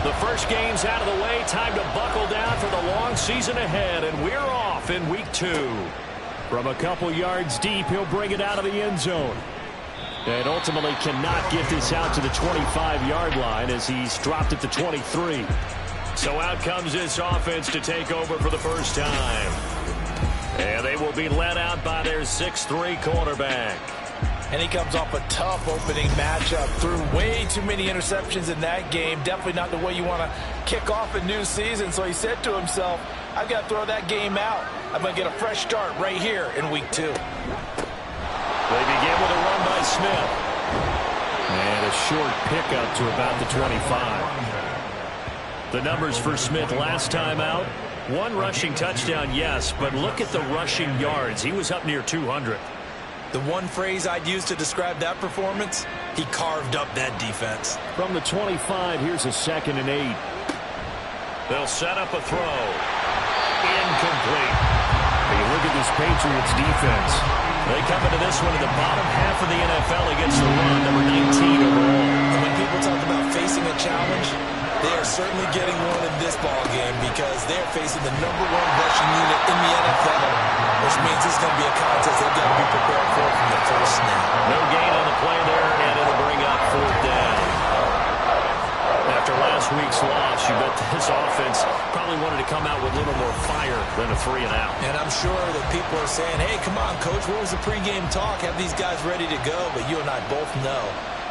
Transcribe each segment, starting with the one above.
The first game's out of the way. Time to buckle down for the long season ahead, and we're off in week 2. From a couple yards deep, he'll bring it out of the end zone. And ultimately cannot get this out to the 25-yard line as he's dropped at the 23. So out comes this offense to take over for the first time. And they will be led out by their 6'3" quarterback. And he comes off a tough opening matchup. Threw way too many interceptions in that game. Definitely not the way you want to kick off a new season. So he said to himself, I've got to throw that game out. I'm going to get a fresh start right here in week 2. They begin with a run by Smith. And a short pickup to about the 25. The numbers for Smith last time out. 1 rushing touchdown, yes, but look at the rushing yards. He was up near 200. The one phrase I'd use to describe that performance, he carved up that defense. From the 25, here's a 2nd and 8. They'll set up a throw. Incomplete. Hey, look at this Patriots defense. They come into this one in the bottom half of the NFL against the run, number 19 overall. And when people talk about facing a challenge, they are certainly getting one in this ball game because they're facing the #1 rushing unit in the NFL, which means this is going to be a contest they've got to be prepared for from the first snap. No gain on the play there, and it'll bring up 4th down. After last week's loss, you bet this offense probably wanted to come out with a little more fire than a 3-and-out. And I'm sure that people are saying, hey, come on, Coach, what was the pregame talk? Have these guys ready to go? But you and I both know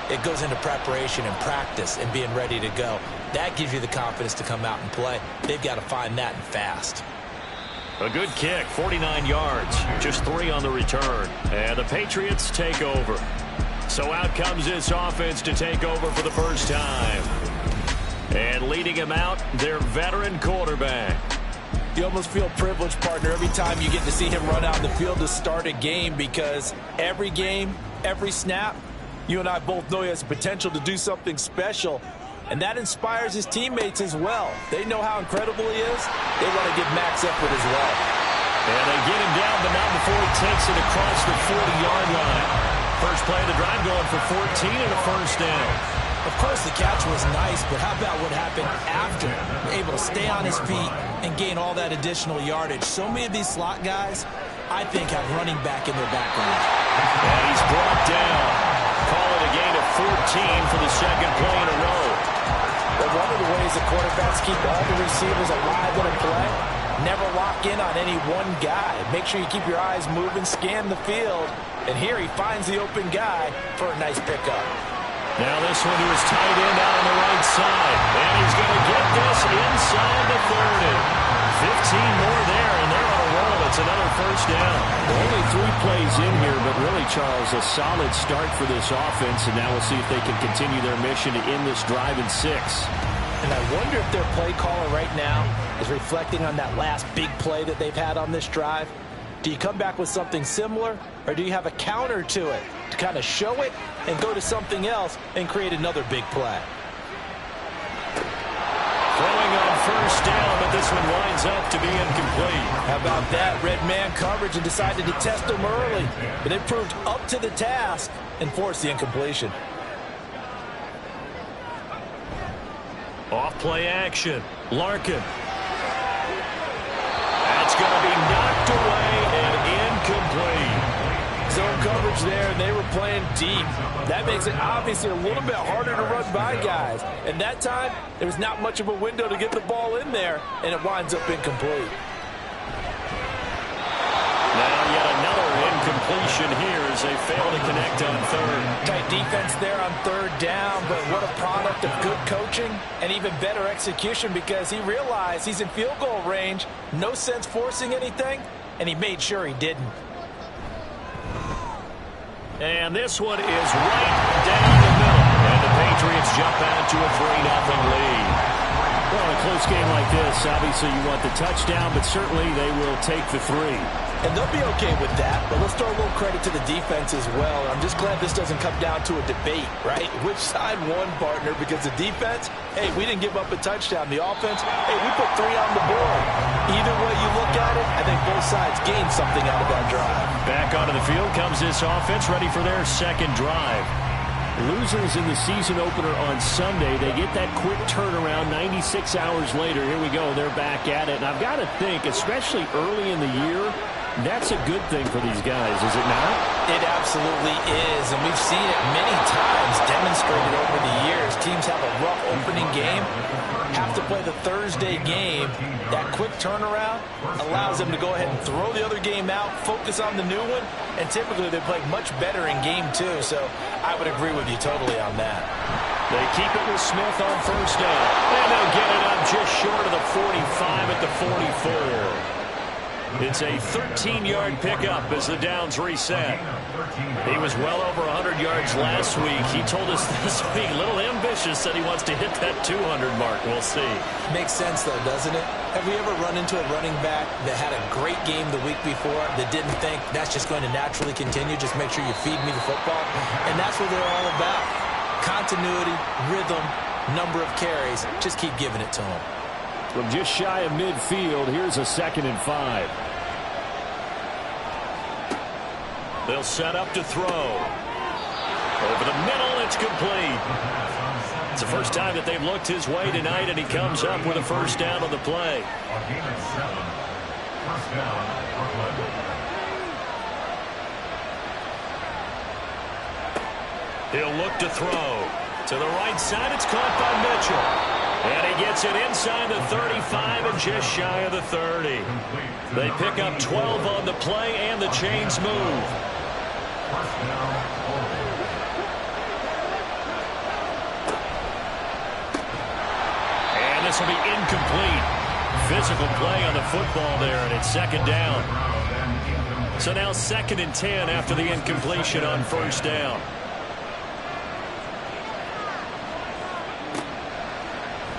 it goes into preparation and practice and being ready to go. That gives you the confidence to come out and play. They've got to find that and fast. A good kick, 49 yards, just 3 on the return. And the Patriots take over. So out comes this offense to take over for the first time. And leading him out, their veteran quarterback. You almost feel privileged, partner, every time you get to see him run out in the field to start a game because every game, every snap, you and I both know he has the potential to do something special. And that inspires his teammates as well. They know how incredible he is. They want to give Max effort as well. And they get him down, but not before he takes it across the 40-yard line. First play of the drive going for 14 and a first down. Of course, the catch was nice, but how about what happened after? Able to stay on his feet and gain all that additional yardage. So many of these slot guys, I think, have running back in their background. And he's brought down. Call it a gain of 14 for the 2nd play in a row. But one of the ways the quarterbacks keep all the receivers alive in a play, never lock in on any one guy. Make sure you keep your eyes moving, scan the field. And here he finds the open guy for a nice pickup. Now this one to his tight end out on the right side. And he's going to get this inside the 30. 15 more there, and they're on a roll. It's another first down. Only 3 plays in here, but really, Charles, a solid start for this offense. And now we'll see if they can continue their mission to end this drive in 6. And I wonder if their play caller right now is reflecting on that last big play that they've had on this drive. Do you come back with something similar, or do you have a counter to it to kind of show it and go to something else and create another big play? Throwing on first down, but this one winds up to be incomplete. How about that? Red man coverage and decided to test them early. But they proved up to the task and forced the incompletion. Off play action. Larkin. That's going to be knocked away and incomplete. Zone coverage there, and they were playing deep. That makes it obviously a little bit harder to run by guys. And that time, there was not much of a window to get the ball in there, and it winds up incomplete. Now yet another incompletion here as they fail to connect on 3rd. Tight defense there on 3rd down, but what a product of good coaching and even better execution because he realized he's in field goal range, no sense forcing anything, and he made sure he didn't. And this one is right down the middle. And the Patriots jump out to a 3-0 lead. Well, in a close game like this, obviously you want the touchdown, but certainly they will take the 3. And they'll be okay with that, but let's throw a little credit to the defense as well. I'm just glad this doesn't come down to a debate, right? Which side won, partner? Because the defense, hey, we didn't give up a touchdown. The offense, hey, we put 3 on the board. Either way you look at it, I think both sides gained something out of that drive. Back onto the field comes this offense, ready for their 2nd drive. Losers in the season opener on Sunday. They get that quick turnaround 96 hours later. Here we go. They're back at it. And I've got to think, especially early in the year, that's a good thing for these guys, is it not? It absolutely is, and we've seen it many times demonstrated over the years. Teams have a rough opening game, have to play the Thursday game. That quick turnaround allows them to go ahead and throw the other game out, focus on the new one, and typically they play much better in game two, so I would agree with you totally on that. They keep it with Smith on first down, and they'll get it up just short of the 45 at the 44. It's a 13-yard pickup as the downs reset. He was well over 100 yards last week. He told us this week, a little ambitious, said he wants to hit that 200 mark. We'll see. Makes sense, though, doesn't it? Have we ever run into a running back that had a great game the week before that didn't think that's just going to naturally continue? Just make sure you feed me the football. And that's what they're all about. Continuity, rhythm, number of carries. Just keep giving it to them. From just shy of midfield, here's a 2nd and 5. They'll set up to throw. Over the middle, it's complete. It's the first time that they've looked his way tonight, and he comes up with a first down on the play. He'll look to throw. To the right side, it's caught by Mitchell. And he gets it inside the 35 and just shy of the 30. They pick up 12 on the play, and the chains move. And this will be incomplete. Physical play on the football there, and it's 2nd down. So now 2nd and 10 after the incompletion on first down.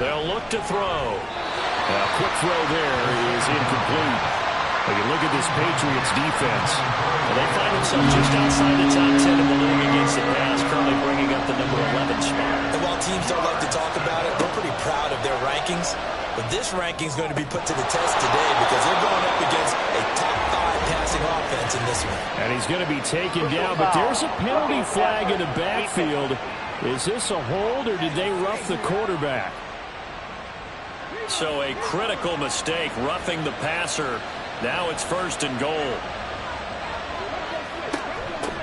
They'll look to throw. A quick throw there is incomplete. But you look at this Patriots defense, and they find themselves just outside the top 10 of the league against the pass, currently bringing up the number 11 spot. And while teams don't like to talk about it, they're pretty proud of their rankings. But this ranking is going to be put to the test today because they're going up against a top 5 passing offense in this one. And he's going to be taken down, but there's a penalty flag in the backfield. Is this a hold, or did they rough the quarterback? So a critical mistake, roughing the passer. Now it's 1st and goal.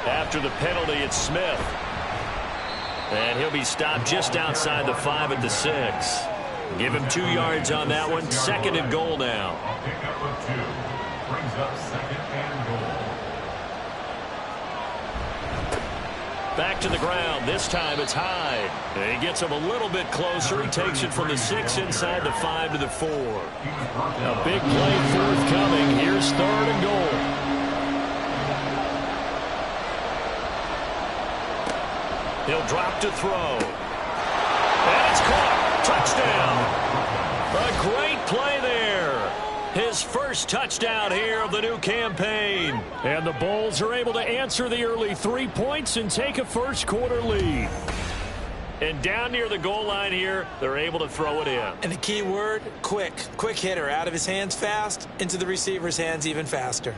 After the penalty, it's Smith. And he'll be stopped just outside the 5 at the 6. Give him 2 yards on that one. 2nd and goal now. A pickup of 2 brings up 2nd and goal. Back to the ground. This time it's Hyde. And he gets him a little bit closer. He takes it from the 6 inside the 5 to the 4. A big play forthcoming. Here's 3rd and goal. He'll drop to throw. And it's caught. Touchdown. A great play there. His first touchdown here of the new campaign. And the Bulls are able to answer the early 3 points and take a first quarter lead. And down near the goal line here, they're able to throw it in. And the key word, quick. Quick hitter. Out of his hands fast, into the receiver's hands even faster.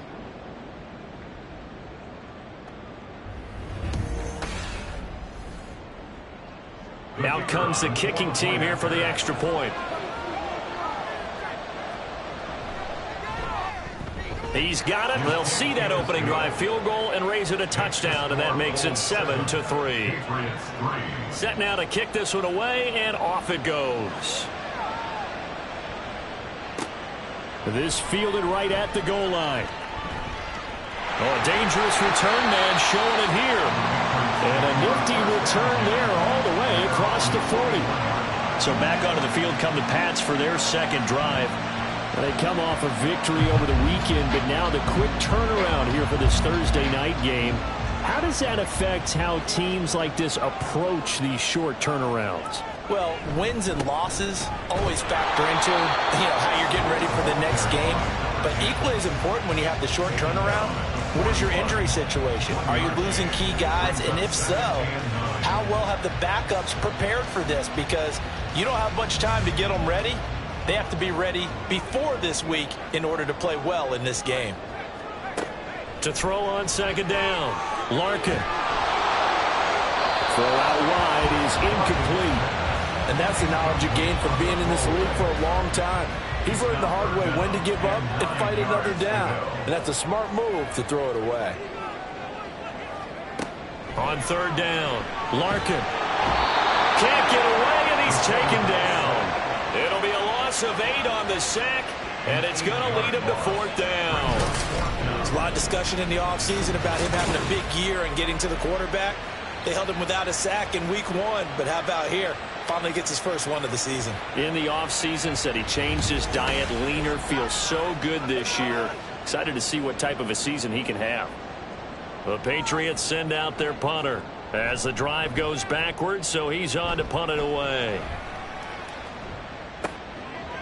Out comes the kicking team here for the extra point. He's got it. They'll see that opening drive field goal and raise it a touchdown, and that makes it 7-3. Set now to kick this one away, and off it goes. This fielded right at the goal line. Oh, a dangerous return man showing it here. And a nifty return there all the way across the 40. So back onto the field come the Pats for their second drive. They come off a victory over the weekend, but now the quick turnaround here for this Thursday night game. How does that affect how teams like this approach these short turnarounds? Well, wins and losses always factor into, how you're getting ready for the next game. But equally as important when you have the short turnaround, what is your injury situation? Are you losing key guys? And if so, how well have the backups prepared for this? Because you don't have much time to get them ready. They have to be ready before this week in order to play well in this game. To throw on second down, Larkin. Throw out wide is incomplete. And that's the knowledge you gain from being in this league for a long time. He's learned the hard way when to give up and fight another down. And that's a smart move to throw it away. On third down, Larkin can't get away, and he's taken down. It'll be a loss of 8 on the sack, and it's going to lead him to fourth down. There's a lot of discussion in the offseason about him having a big year and getting to the quarterback. They held him without a sack in week 1, but how about here? Finally gets his first one of the season. In the offseason, said he changed his diet, leaner, feels so good this year. Excited to see what type of a season he can have. The Patriots send out their punter as the drive goes backwards, so he's on to punt it away.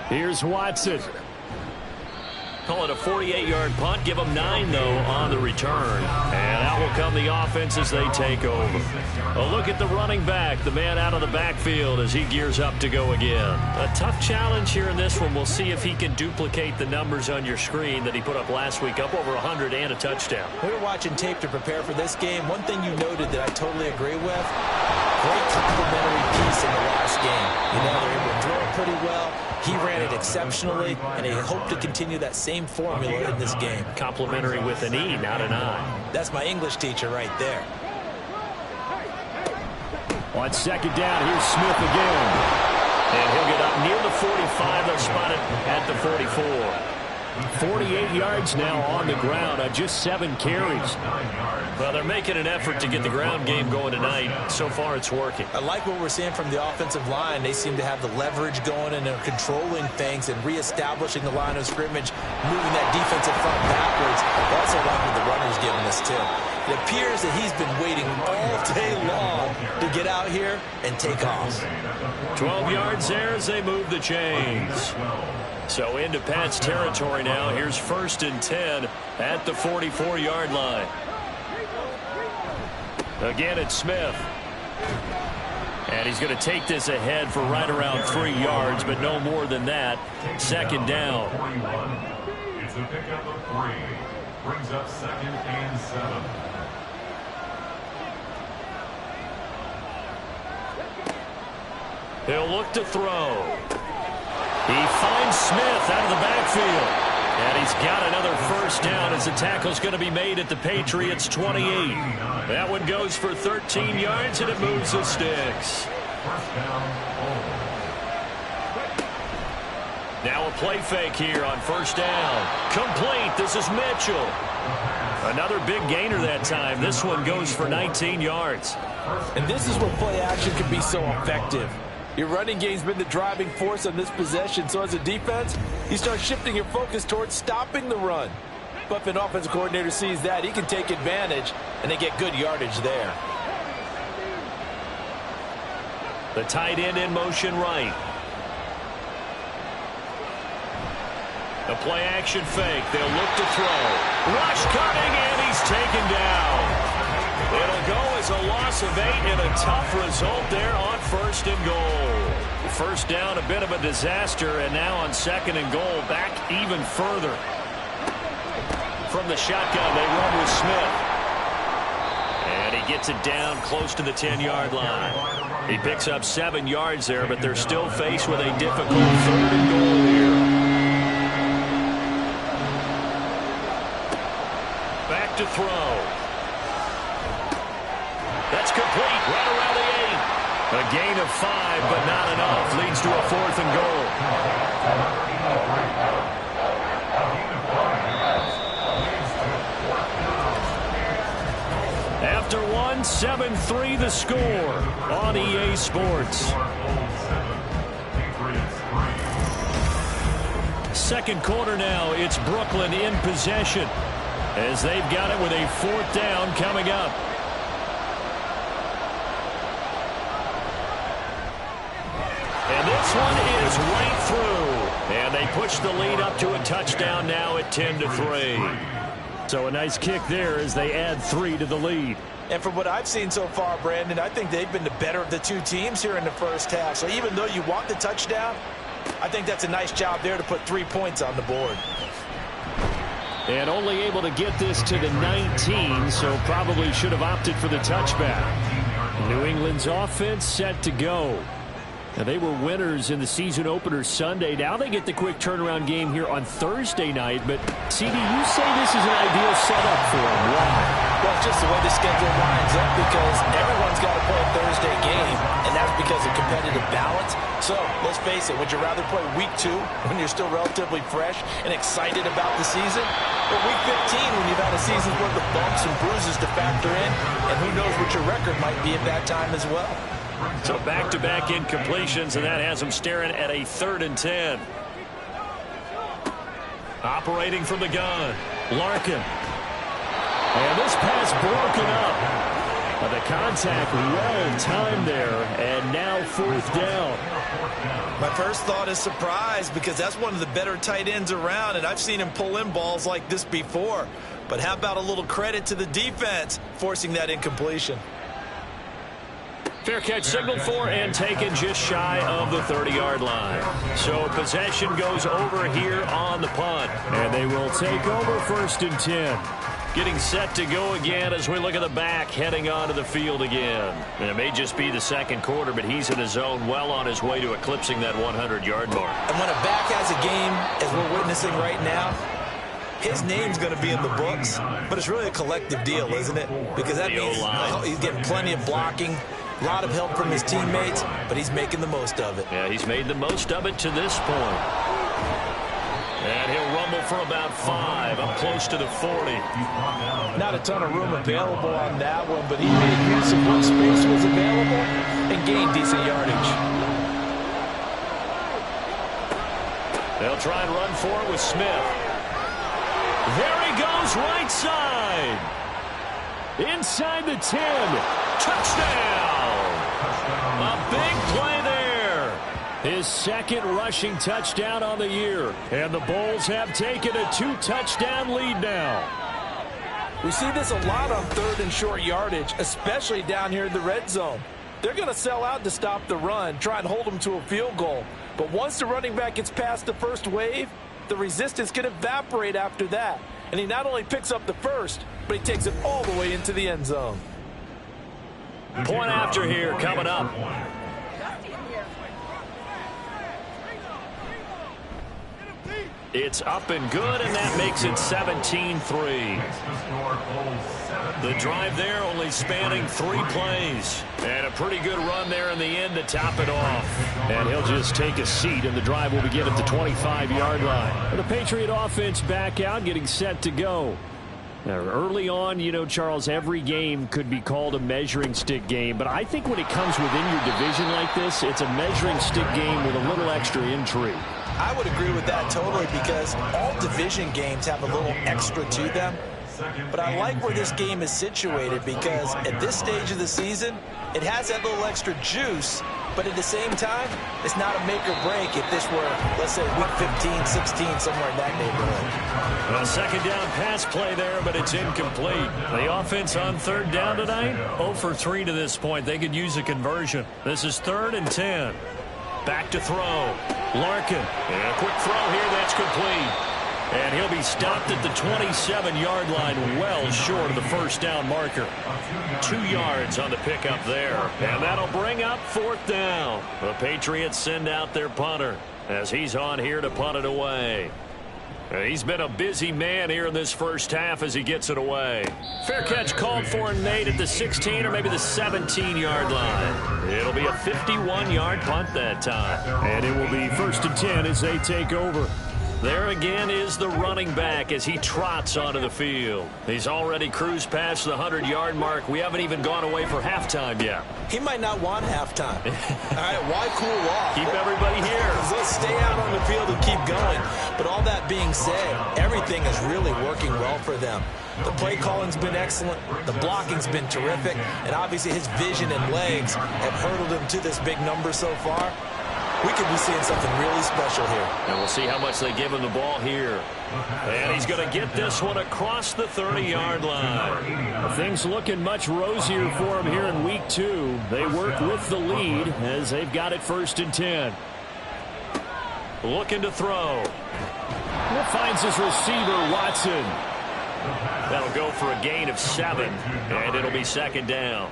Here's Watson. Call it a 48-yard punt. Give them 9, though, on the return. And out will come the offense as they take over. A look at the running back, the man out of the backfield as he gears up to go again. A tough challenge here in this one. We'll see if he can duplicate the numbers on your screen that he put up last week, up over 100 and a touchdown. We were watching tape to prepare for this game. One thing you noted that I totally agree with, great complimentary piece in the last game. You know, they're able to throw it pretty well. He ran it exceptionally, and they hope to continue that same formula in this game. Complimentary with an E, not an I. That's my English teacher right there. On second down, here's Smith again. And he'll get up near the 45. They'll spot it at the 44. 48 yards now on the ground on just 7 carries. Well, they're making an effort to get the ground game going tonight. So far, it's working. I like what we're seeing from the offensive line. They seem to have the leverage going, and they're controlling things and reestablishing the line of scrimmage, moving that defensive front backwards. I also like what the runner's giving us, too. It appears that he's been waiting all day long to get out here and take off. 12 yards there as they move the chains. So into Pat's territory now. Here's 1st and 10 at the 44-yard line. Again, it's Smith. And he's going to take this ahead for right around 3 yards, but no more than that. Second down. It's a pickup of 3. Brings up 2nd and 7. He'll look to throw. He finds Smith out of the backfield. And he's got another first down as the tackle's going to be made at the Patriots 28. That one goes for 13 yards, and it moves the sticks. Now a play fake here on 1st down. Complete. This is Mitchell. Another big gainer that time. This one goes for 19 yards. And this is where play action can be so effective. Your running game's been the driving force on this possession, so as a defense, you start shifting your focus towards stopping the run. But if an offensive coordinator sees that, he can take advantage, and they get good yardage there. The tight end in motion right. The play action fake. They'll look to throw. Rush coming, and he's taken down. It'll go as a loss of 8 and a tough result there on 1st and goal. First down, a bit of a disaster, and now on 2nd and goal, back even further. From the shotgun, they run with Smith. And he gets it down close to the 10-yard line. He picks up 7 yards there, but they're still faced with a difficult 3rd and goal here. Back to throw. That's complete right around the 8. A gain of 5, but not enough. Leads to a 4th and goal. After one, 7-3 the score on EA Sports. Second quarter now, it's Brooklyn in possession as they've got it with a 4th down coming up. And this one is right through. And they push the lead up to a touchdown now at 10-3. So a nice kick there as they add 3 to the lead. And from what I've seen so far, Brandon, I think they've been the better of the two teams here in the first half. So even though you want the touchdown, I think that's a nice job there to put 3 points on the board. And only able to get this to the 19, so probably should have opted for the touchback. New England's offense set to go. Now, they were winners in the season opener Sunday. Now they get the quick turnaround game here on Thursday night. But, CD, you say this is an ideal setup for them. Why? Well, it's just the way the schedule lines up because everyone's got to play a Thursday game, and that's because of competitive balance. So, let's face it, would you rather play week 2 when you're still relatively fresh and excited about the season? Or week 15 when you've had a season's worth of bumps and bruises to factor in, and who knows what your record might be at that time as well. So back-to-back incompletions, and that has them staring at a 3rd and 10. Operating from the gun, Larkin. And this pass broken up. But the contact well-timed there, and now 4th down. My first thought is surprise because that's one of the better tight ends around, and I've seen him pull in balls like this before. But how about a little credit to the defense forcing that incompletion? Fair catch signaled for and taken just shy of the 30-yard line. So possession goes over here on the punt. And they will take over 1st and 10. Getting set to go again as we look at the back heading onto the field again. And it may just be the 2nd quarter, but he's in his zone well on his way to eclipsing that 100-yard mark. And when a back has a game, as we're witnessing right now, his name's going to be in the books, but it's really a collective deal, isn't it? Because that means he's getting plenty of blocking, a lot of help from his teammates, but he's making the most of it. Yeah, he's made the most of it to this point. And he'll rumble for about 5, up close to the 40. Not a ton of room available on that one, but he made use of what space was available and gained decent yardage. They'll try and run for it with Smith. There he goes, right side. Inside the 10. Touchdown. A big play there. His 2nd rushing touchdown on the year. And the Bulls have taken a 2-touchdown lead now. We see this a lot on 3rd and short yardage, especially down here in the red zone. They're going to sell out to stop the run, try and hold them to a field goal. But once the running back gets past the first wave, the resistance can evaporate after that. And he not only picks up the first, but he takes it all the way into the end zone. Point after here coming up. It's up and good, and that makes it 17-3. The drive there only spanning 3 plays. And a pretty good run there in the end to top it off. And he'll just take a seat, and the drive will begin at the 25-yard line. The Patriot offense back out, getting set to go. Now, early on, you know, Charles, every game could be called a measuring stick game. But I think when it comes within your division like this, it's a measuring stick game with a little extra intrigue. I would agree with that totally because all division games have a little extra to them. But I like where this game is situated because at this stage of the season, it has that little extra juice. But at the same time, it's not a make or break if this were, let's say, week 15, 16, somewhere in that neighborhood. A 2nd down pass play there, but it's incomplete. The offense on 3rd down tonight, 0 for 3 to this point. They could use a conversion. This is 3rd and 10. Back to throw. Larkin. And a quick throw here. That's complete. And he'll be stopped at the 27-yard line, well short of the 1st down marker. 2 yards on the pickup there. And that'll bring up 4th down. The Patriots send out their punter as he's on here to punt it away. He's been a busy man here in this first half as he gets it away. Fair catch called for and made at the 16 or maybe the 17-yard line. It'll be a 51-yard punt that time. And it will be 1st and 10 as they take over. There again is the running back as he trots onto the field. He's already cruised past the 100-yard mark. We haven't even gone away for halftime yet. He might not want halftime. All right, why cool off? Keep everybody here. Let's stay out on the field and keep going. But all that being said, everything is really working well for them. The play calling's been excellent. The blocking's been terrific. And obviously his vision and legs have hurdled him to this big number so far. We could be seeing something really special here. And we'll see how much they give him the ball here. And he's going to get this one across the 30-yard line. Things looking much rosier for him here in week 2. They work with the lead as they've got it 1st and 10. Looking to throw. Finds his receiver, Watson. That'll go for a gain of 7, and it'll be second down.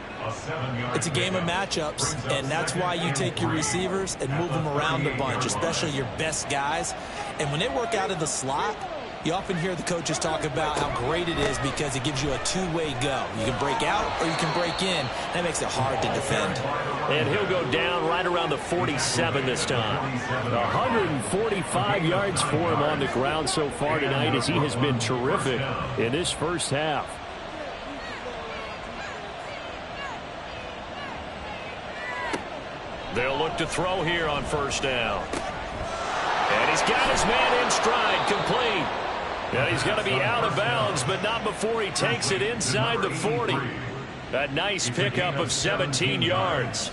It's a game of matchups, and that's why you take your receivers and move them around a bunch, especially your best guys. And when they work out of the slot, you often hear the coaches talk about how great it is because it gives you a two-way go. You can break out or you can break in. That makes it hard to defend. And he'll go down right around the 47 this time. 145 yards for him on the ground so far tonight as he has been terrific in this first half. They'll look to throw here on first down. And he's got his man in stride, complete. And he's going to be out of bounds, but not before he takes it inside the 40. A nice pickup of 17 yards.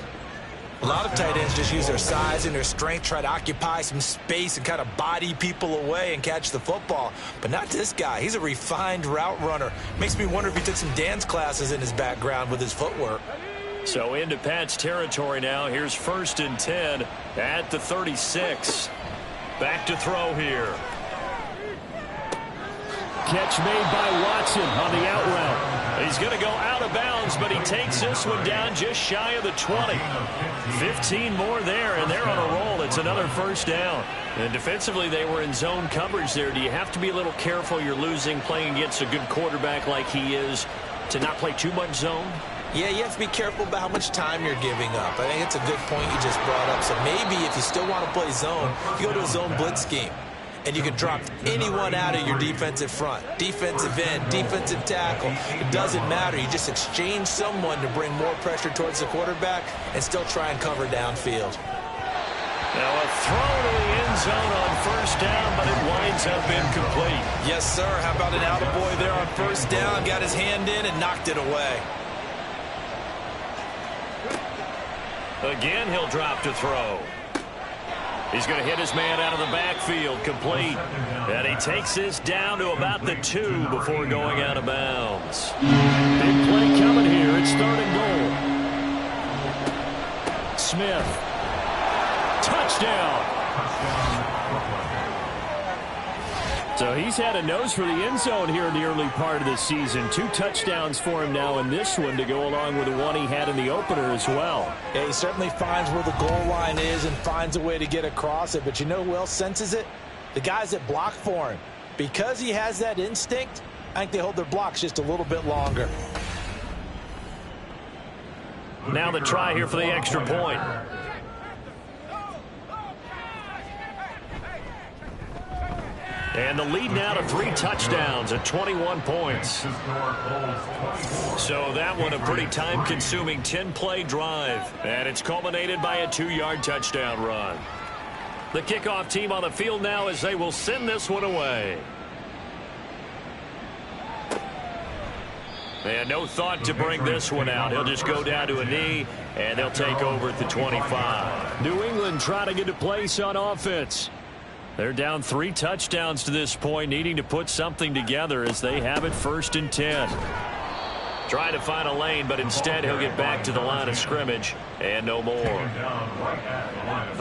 A lot of tight ends just use their size and their strength, try to occupy some space and kind of body people away and catch the football. But not this guy. He's a refined route runner. Makes me wonder if he took some dance classes in his background with his footwork. So into Pat's territory now. Here's 1st and 10 at the 36. Back to throw here. Catch made by Watson on the out route. He's going to go out of bounds, but he takes this one down just shy of the 20. 15 more there, and they're on a roll. It's another first down. And defensively, they were in zone coverage there. Do you have to be a little careful? You're losing, playing against a good quarterback like he is, to not play too much zone? Yeah, you have to be careful about how much time you're giving up. I think it's a good point you just brought up. So maybe if you still want to play zone, you go to a zone blitz scheme. And you can drop anyone out of your defensive front. Defensive end, defensive tackle. It doesn't matter. You just exchange someone to bring more pressure towards the quarterback and still try and cover downfield. Now a throw to the end zone on first down, but it winds up incomplete. Yes, sir. How about an attaboy there on first down? Got his hand in and knocked it away. Again, he'll drop to throw. He's going to hit his man out of the backfield, complete. And he takes this down to about the 2 before going out of bounds. Big play coming here. It's 3rd and goal. Smith. Touchdown. So he's had a nose for the end zone here in the early part of the season. 2 touchdowns for him now in this one to go along with the one he had in the opener as well. Yeah, he certainly finds where the goal line is and finds a way to get across it. But you know who else senses it? The guys that block for him. Because he has that instinct, I think they hold their blocks just a little bit longer. Now the try here for the extra point. And the lead now to 3 touchdowns at 21 points. So that one a pretty time-consuming 10-play drive. And it's culminated by a 2-yard touchdown run. The kickoff team on the field now as they will send this one away. And no thought to bring this one out. He'll just go down to a knee, and they'll take over at the 25. New England trying to get a place on offense. They're down 3 touchdowns to this point, needing to put something together as they have it 1st and 10. Trying to find a lane, but instead he'll get back to the line of scrimmage and no more.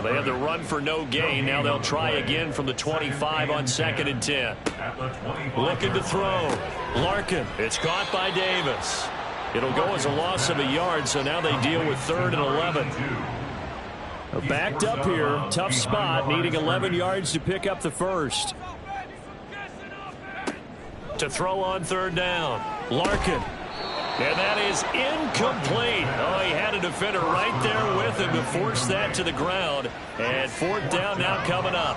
They had the run for no gain. Now they'll try again from the 25 on 2nd and 10. Looking to throw. Larkin. It's caught by Davis. It'll go as a loss of a yard, so now they deal with 3rd and 11. Backed up here, tough spot, needing 11 yards to pick up the first. To throw on 3rd down, Larkin. And that is incomplete. Oh, he had a defender right there with him to force that to the ground. And 4th down now coming up.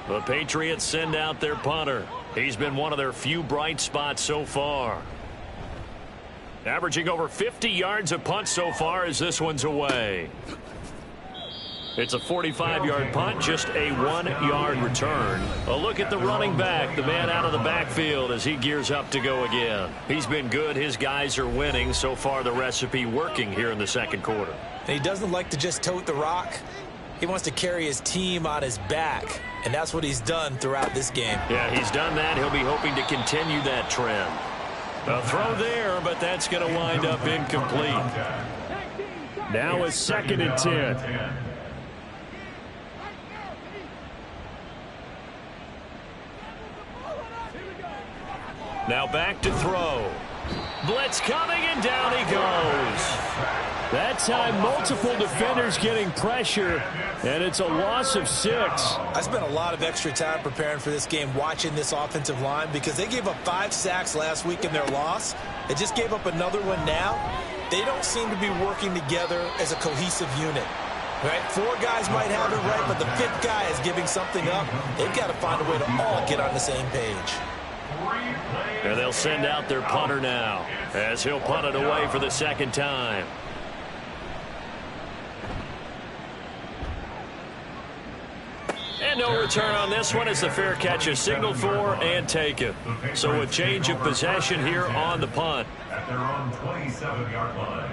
The Patriots send out their punter. He's been one of their few bright spots so far. Averaging over 50 yards a punt so far as this one's away. It's a 45-yard punt, just a 1-yard return. A look at the running back, the man out of the backfield as he gears up to go again. He's been good. His guys are winning. So far, the recipe working here in the 2nd quarter. And he doesn't like to just tote the rock. He wants to carry his team on his back, and that's what he's done throughout this game. Yeah, he's done that. He'll be hoping to continue that trend. A throw there, but that's going to wind up incomplete. Now a 2nd and 10. Now back to throw. Blitz coming, and down he goes. That time, multiple defenders getting pressure, and it's a loss of 6. I spent a lot of extra time preparing for this game, watching this offensive line, because they gave up 5 sacks last week in their loss. They just gave up another one now. They don't seem to be working together as a cohesive unit. Right? 4 guys might have it right, but the 5th guy is giving something up. They've got to find a way to all get on the same page. And they'll send out their punter now, as he'll punt it away for the second time. And no return on this one as the fair catch is signaled for and taken. So a change of possession here on the punt. At their own 27-yard line.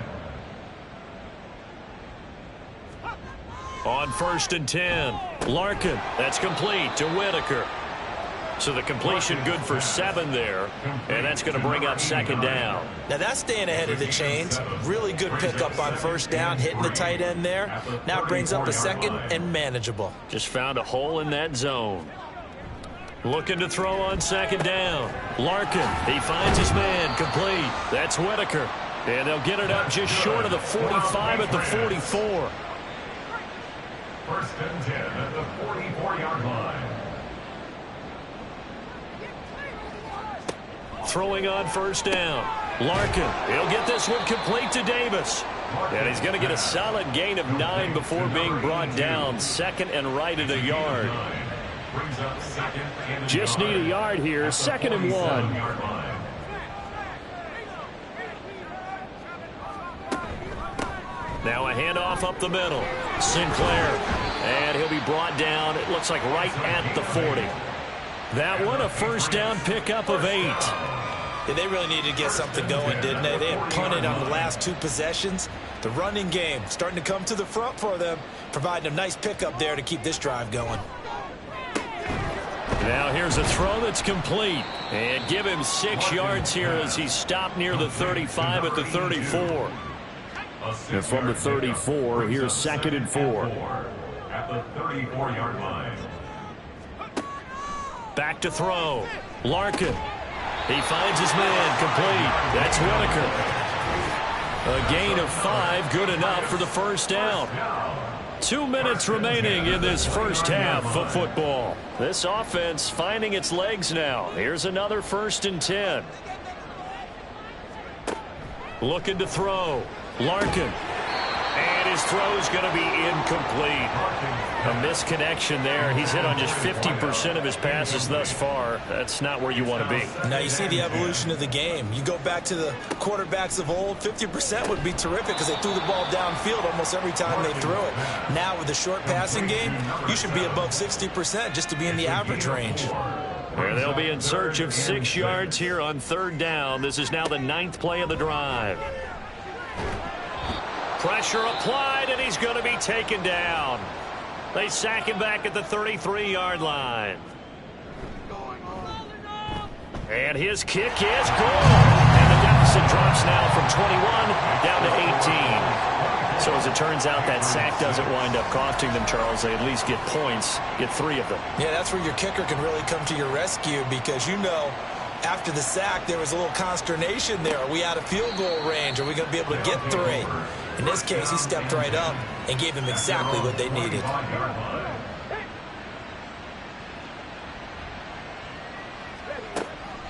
On 1st and 10, Larkin. That's complete to Whitaker. So the completion good for 7 there, and that's going to bring up 2nd down. Now that's staying ahead of the chains. Really good pickup on 1st down, hitting the tight end there. Now it brings up a 2nd and manageable. Just found a hole in that zone. Looking to throw on 2nd down. Larkin, he finds his man, complete. That's Whitaker. And they'll get it up just short of the 45 at the 44. 1st and 10 at the 44-yard line. Throwing on 1st down. Larkin, he'll get this one complete to Davis. And he's going to get a solid gain of 9 before being brought down. 2nd and right at a yard. Just need a yard here. 2nd and 1. Now a handoff up the middle. Sinclair. And he'll be brought down, it looks like right at the 40. That one a 1st down pickup of 8. Yeah, they really needed to get something going, didn't they? They had punted on the last 2 possessions. The running game starting to come to the front for them, providing a nice pickup there to keep this drive going. Now here's a throw that's complete. And give him 6 yards here as he stopped near the 35 at the 34. And from the 34, here's 2nd and 4. At the 34-yard line. Back to throw. Larkin. He finds his man, complete. That's Whitaker. A gain of 5, good enough for the 1st down. 2 minutes remaining in this first half of football. This offense finding its legs now. Here's another 1st and 10. Looking to throw. Larkin. And his throw is going to be incomplete. A misconnection there. He's hit on just 50% of his passes thus far. That's not where you want to be. Now you see the evolution of the game. You go back to the quarterbacks of old, 50% would be terrific because they threw the ball downfield almost every time they threw it. Now with the short passing game, you should be above 60% just to be in the average range. And they'll be in search of 6 yards here on 3rd down. This is now the 9th play of the drive. Pressure applied, and he's going to be taken down. They sack him back at the 33-yard line. And his kick is good. And the deficit drops now from 21 down to 18. So as it turns out, that sack doesn't wind up costing them, Charles. They at least get points, get 3 of them. Yeah, that's where your kicker can really come to your rescue because, you know, after the sack, there was a little consternation there. Are we out of field goal range? Are we going to be able to get 3? In this case, he stepped right up and gave them exactly what they needed.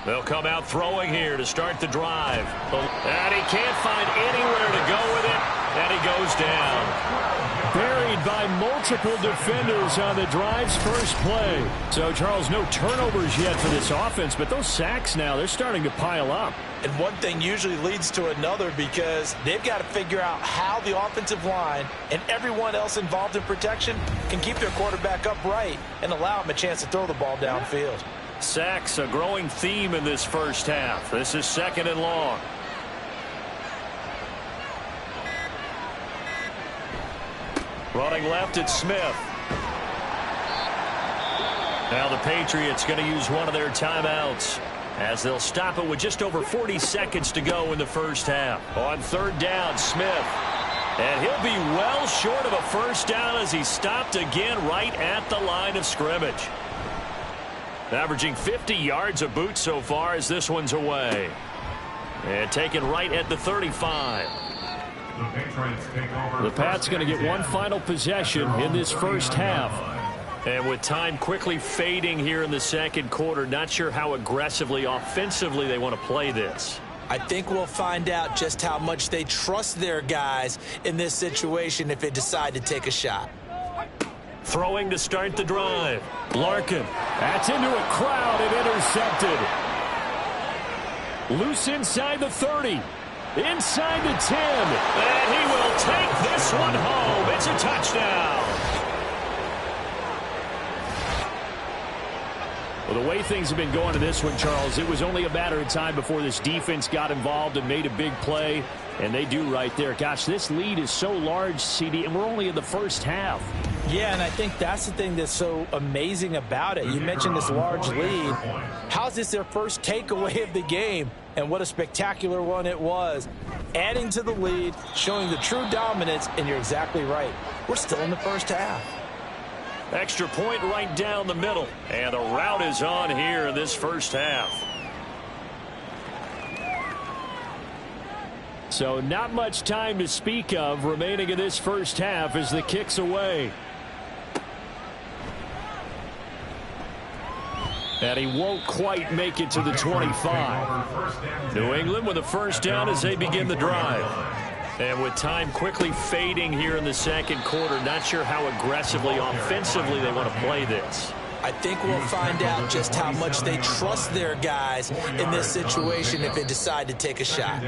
They'll come out throwing here to start the drive. And he can't find anywhere to go with it, and he goes down. Buried by multiple defenders on the drive's first play. So, Charles, no turnovers yet for this offense, but those sacks now, they're starting to pile up. And one thing usually leads to another because they've got to figure out how the offensive line and everyone else involved in protection can keep their quarterback upright and allow him a chance to throw the ball downfield. Sacks, a growing theme in this first half. This is 2nd and long. Running left, it's Smith. Now the Patriots going to use one of their timeouts as they'll stop it with just over 40 seconds to go in the first half. On 3rd down, Smith. And he'll be well short of a 1st down as he stopped again right at the line of scrimmage. Averaging 50 yards a boot so far as this one's away. And taken right at the 35. The Pats going to get one final possession in this first half. And with time quickly fading here in the second quarter, not sure how aggressively, offensively they want to play this. I think we'll find out just how much they trust their guys in this situation if they decide to take a shot. Throwing to start the drive. Larkin. That's into a crowd and intercepted. Loose inside the 30. Inside the 10. And he will take this one home. It's a touchdown. Well, the way things have been going to this one, Charles, it was only a matter of time before this defense got involved and made a big play. And they do right there. Gosh, this lead is so large, CD, and we're only in the first half. Yeah, and I think that's the thing that's so amazing about it. You mentioned this large lead. How's this their first takeaway of the game? And what a spectacular one it was. Adding to the lead, showing the true dominance, and you're exactly right. We're still in the first half. Extra point right down the middle. And the route is on here in this first half. So not much time to speak of remaining in this first half as the kick's away. And he won't quite make it to the 25. New England with a first down as they begin the drive. And with time quickly fading here in the second quarter, not sure how aggressively, offensively they want to play this. I think we'll find out just how much they trust their guys in this situation if they decide to take a shot.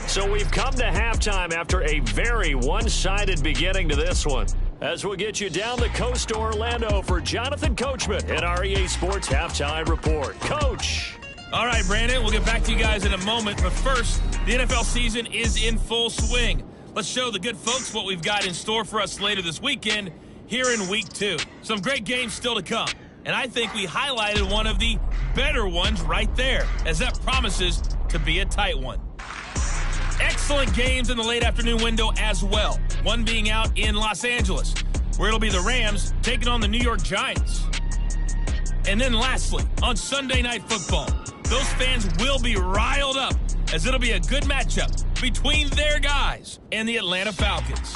So we've come to halftime after a very one-sided beginning to this one. As we'll get you down the coast to Orlando for Jonathan Coachman at our EA Sports Halftime Report. Coach. All right, Brandon, we'll get back to you guys in a moment. But first, the NFL season is in full swing. Let's show the good folks what we've got in store for us later this weekend here in Week 2. Some great games still to come. And I think we highlighted one of the better ones right there, as that promises to be a tight one. Excellent games in the late afternoon window as well. One being out in Los Angeles, where it'll be the Rams taking on the New York Giants. And then lastly, on Sunday Night Football, those fans will be riled up as it'll be a good matchup between their guys and the Atlanta Falcons.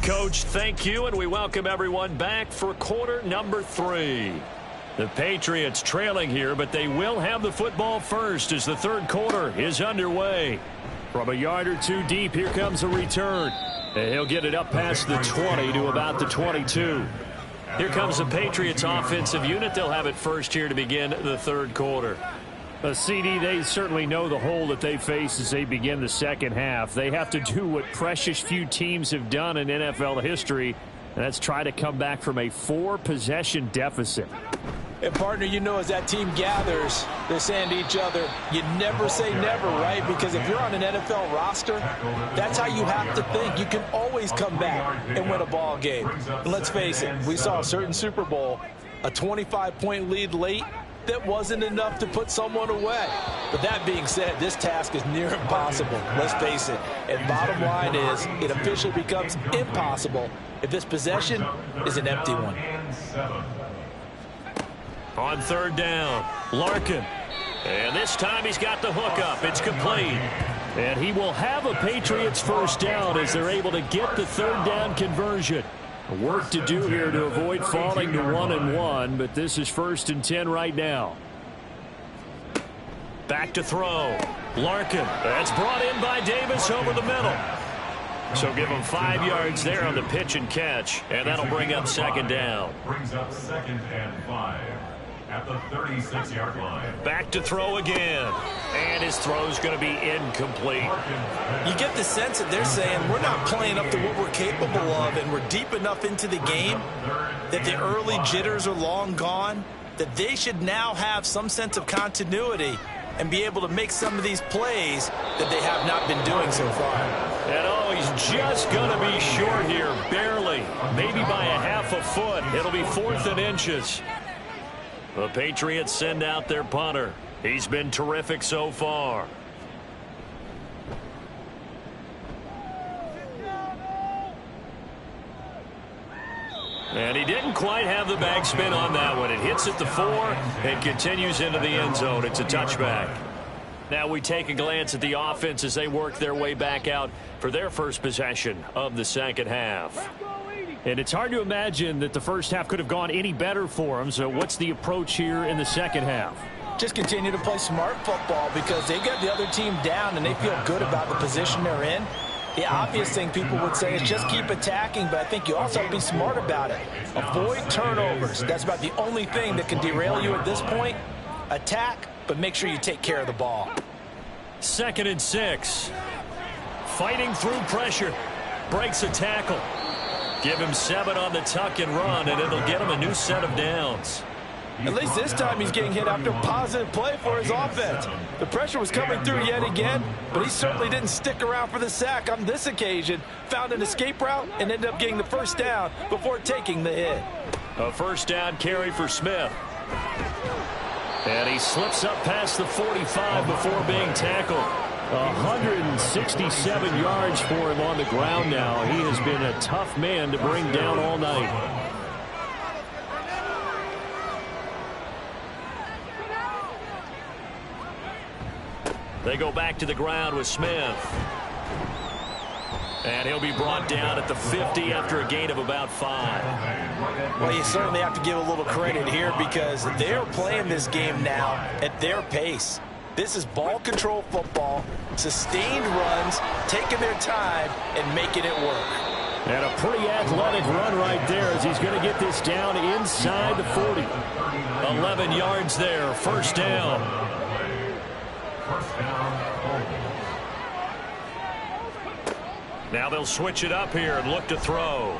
Coach, thank you, and we welcome everyone back for quarter number 3. The Patriots trailing here, but they will have the football first as the third quarter is underway. From a yard or two deep, here comes a return. And he'll get it up past the 20 to about the 22. Here comes the Patriots offensive unit. They'll have it first here to begin the third quarter. CD, they certainly know the hole that they face as they begin the second half. They have to do what precious few teams have done in NFL history, and that's try to come back from a 4-possession deficit. And, partner, you know, as that team gathers, they're saying to each other, you never say never, right? Because if you're on an NFL roster, that's how you have to think. You can always come back and win a ball game. And let's face it, we saw a certain Super Bowl, a 25-point lead late, that wasn't enough to put someone away. But that being said, this task is near impossible. Let's face it. And bottom line is, it officially becomes impossible if this possession is an empty one. On third down, Larkin. And this time he's got the hook up. It's complete. And he will have a Patriots first down as they're able to get the third down conversion. Work to do here to avoid falling to 1-1, but this is 1st and 10 right now. Back to throw. Larkin. That's brought in by Davis over the middle. So give him 5 yards there on the pitch and catch, and that'll bring up second down. Brings up 2nd and 5 at the 36-yard line. Back to throw again. And his throw's going to be incomplete. You get the sense that they're saying we're not playing up to what we're capable of, and we're deep enough into the game that the early jitters are long gone. that they should now have some sense of continuity and be able to make some of these plays that they have not been doing so far. And oh, he's just going to be short here, barely, maybe by a half a foot. It'll be 4th and inches. The Patriots send out their punter. He's been terrific so far. And he didn't quite have the backspin on that one. It hits at the 4 and continues into the end zone. It's a touchback. Now we take a glance at the offense as they work their way back out for their first possession of the second half. And it's hard to imagine that the first half could have gone any better for them. So what's the approach here in the second half? Just continue to play smart football because they got the other team down and they feel good about the position they're in. The obvious thing people would say is just keep attacking, but I think you also have to be smart about it. Avoid turnovers. That's about the only thing that can derail you at this point. Attack, but make sure you take care of the ball. 2nd and 6. Fighting through pressure. Breaks a tackle. Give him 7 on the tuck and run, and it'll get him a new set of downs. At least this time he's getting hit after a positive play for his offense. The pressure was coming through yet again, but he certainly didn't stick around for the sack on this occasion. Found an escape route and ended up getting the first down before taking the hit. A first down carry for Smith. And he slips up past the 45 before being tackled. 167 yards for him on the ground now. He has been a tough man to bring down all night. They go back to the ground with Smith. And he'll be brought down at the 50 after a gain of about 5. Well, you certainly have to give a little credit here because they're playing this game now at their pace. This is ball control football, sustained runs, taking their time, and making it work. And a pretty athletic run right there as he's going to get this down inside the 40. 11 yards there, first down. Now they'll switch it up here and look to throw.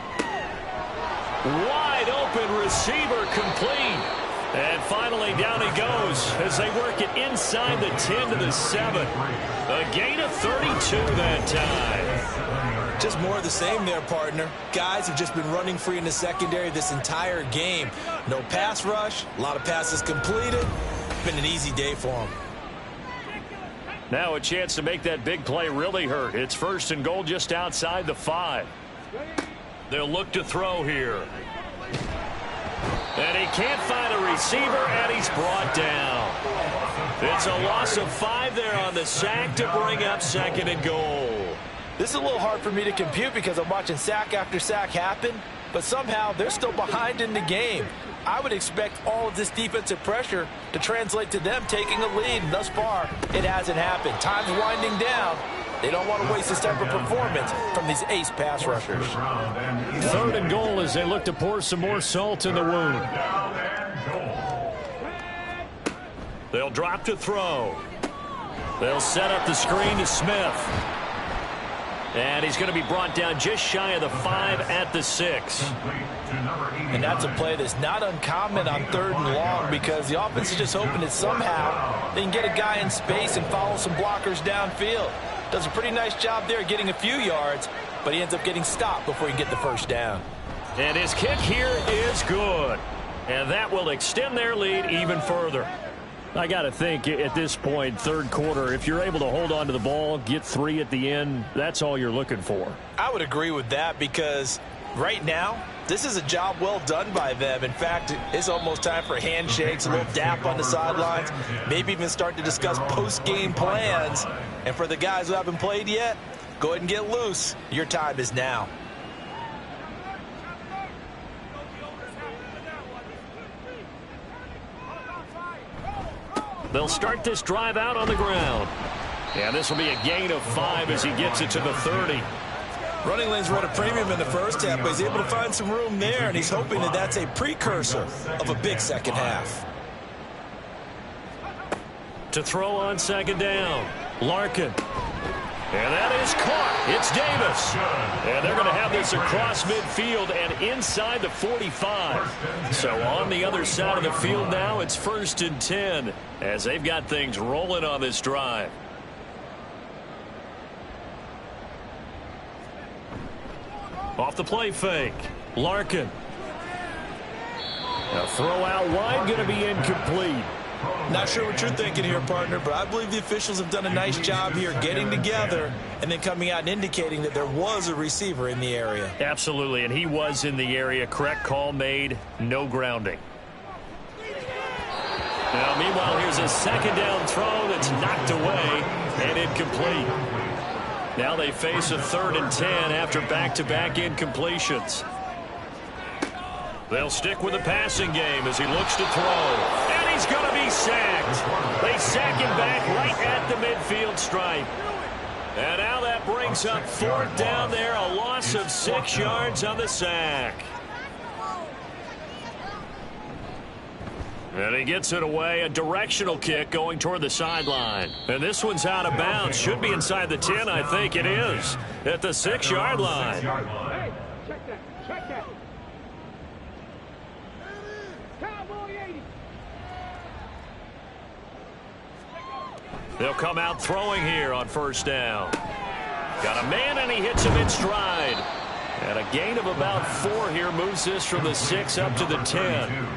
Wide open receiver complete. And finally down he goes as they work it inside the 10 to the 7. A gain of 32 that time. Just more of the same there, partner. Guys have just been running free in the secondary this entire game. No pass rush, a lot of passes completed. Been an easy day for them. Now a chance to make that big play really hurt. It's 1st and goal just outside the 5. They'll look to throw here. And he can't find a receiver, and he's brought down. It's a loss of 5 there on the sack to bring up 2nd and goal. This is a little hard for me to compute because I'm watching sack after sack happen, but somehow they're still behind in the game. I would expect all of this defensive pressure to translate to them taking a lead. And thus far, it hasn't happened. Time's winding down. They don't want to waste this type of performance from these ace pass rushers. 3rd and goal as they look to pour some more salt in the wound. They'll drop to throw. They'll set up the screen to Smith. And he's going to be brought down just shy of the 5 at the 6. And that's a play that's not uncommon on 3rd and long because the offense is just hoping that somehow they can get a guy in space and follow some blockers downfield. Does a pretty nice job there getting a few yards, but he ends up getting stopped before he can get the first down. And his kick here is good. And that will extend their lead even further. I got to think at this point, 3rd quarter, if you're able to hold on to the ball, get 3 at the end, that's all you're looking for. I would agree with that because right now, this is a job well done by them. In fact, it's almost time for handshakes, a little dap on the sidelines, maybe even start to discuss post-game plans. And for the guys who haven't played yet, go ahead and get loose. Your time is now. They'll start this drive out on the ground. And this will be a gain of 5 as he gets it to the 30. Running lanes were at a premium in the first half, but he's able to find some room there, and he's hoping that that's a precursor of a big second half. To throw on 2nd down, Larkin. And that is caught. It's Davis. And they're going to have this across midfield and inside the 45. So on the other side of the field now, it's 1st and 10 as they've got things rolling on this drive. Off the play fake. Larkin. A throw out wide, going to be incomplete. Not sure what you're thinking here, partner, but I believe the officials have done a nice job here getting together and then coming out and indicating that there was a receiver in the area. Absolutely, and he was in the area. Correct call made, no grounding. Now, meanwhile, here's a second down throw that's knocked away and incomplete. Now they face a 3rd and 10 after back-to-back incompletions. They'll stick with the passing game as he looks to throw. And he's going to be sacked. They sack him back right at the midfield stripe. And now that brings up 4th down there, a loss of 6 yards on the sack. And he gets it away, a directional kick going toward the sideline. And this one's out of bounds. Should be inside the 10, I think it is. At the 6-yard line. Hey, check that. Cowboy 80. They'll come out throwing here on 1st down. Got a man, and he hits him in stride. And a gain of about 4 here moves this from the 6 up to the 10.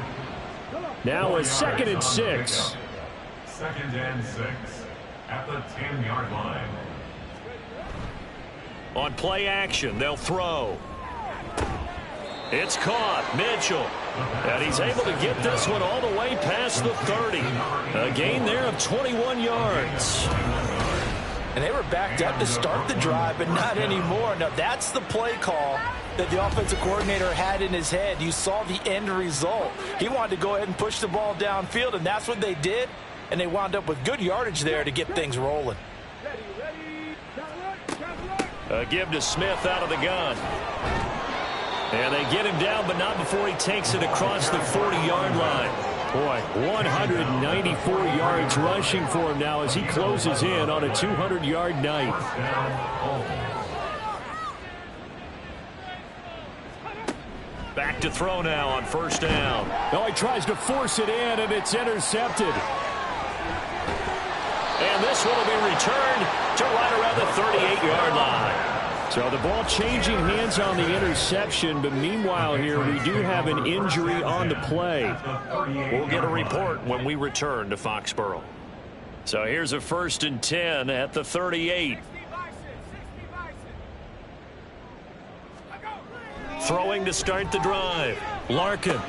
Now a 2nd and 6. 2nd and 6 at the 10-yard line. On play action, they'll throw. It's caught. Mitchell. And he's able to get this one all the way past the 30. A gain there of 21 yards. And they were backed up to start the drive, but not anymore. Now, that's the play call that the offensive coordinator had in his head. You saw the end result. He wanted to go ahead and push the ball downfield, and that's what they did. And they wound up with good yardage there to get things rolling. A give to Smith out of the gun. And they get him down, but not before he takes it across the 40-yard line. Boy, 194 yards rushing for him now as he closes in on a 200-yard night. Back to throw now on 1st down. Oh, he tries to force it in, and it's intercepted. And this one will be returned to right around the 38-yard line. So the ball changing hands on the interception, but meanwhile here we do have an injury on the play. We'll get a report when we return to Foxborough. So here's a 1st and 10 at the 38. Throwing to start the drive. Larkin.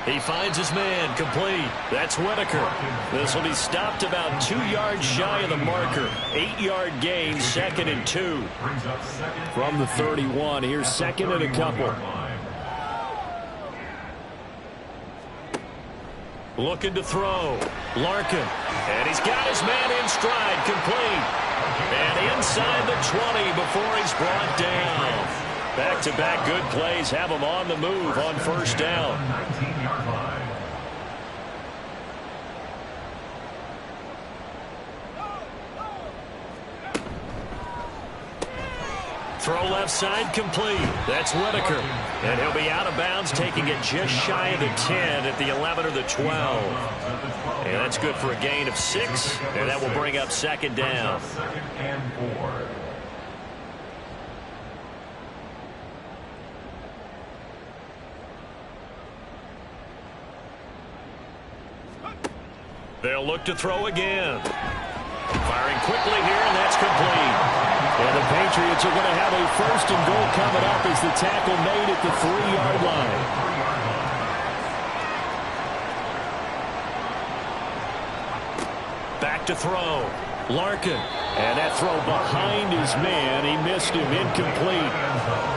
He finds his man, complete. That's Whitaker. This will be stopped about 2 yards shy of the marker. 8-yard gain, 2nd and 2. From the 31, here's 2nd and a couple. Looking to throw. Larkin. And he's got his man in stride, complete. And inside the 20 before he's brought down. Back-to-back good plays have him on the move on 1st down. 19-yard line. Throw left side, complete. That's Whitaker. And he'll be out of bounds, taking it just shy of the 10 at the 11 or the 12. And that's good for a gain of 6, and that will bring up 2nd down. 2nd and 4. They'll look to throw again. Firing quickly here, and that's complete. And the Patriots are going to have a 1st and goal coming up as the tackle made at the 3-yard line. Back to throw. Larkin. And that throw behind his man. He missed him, incomplete.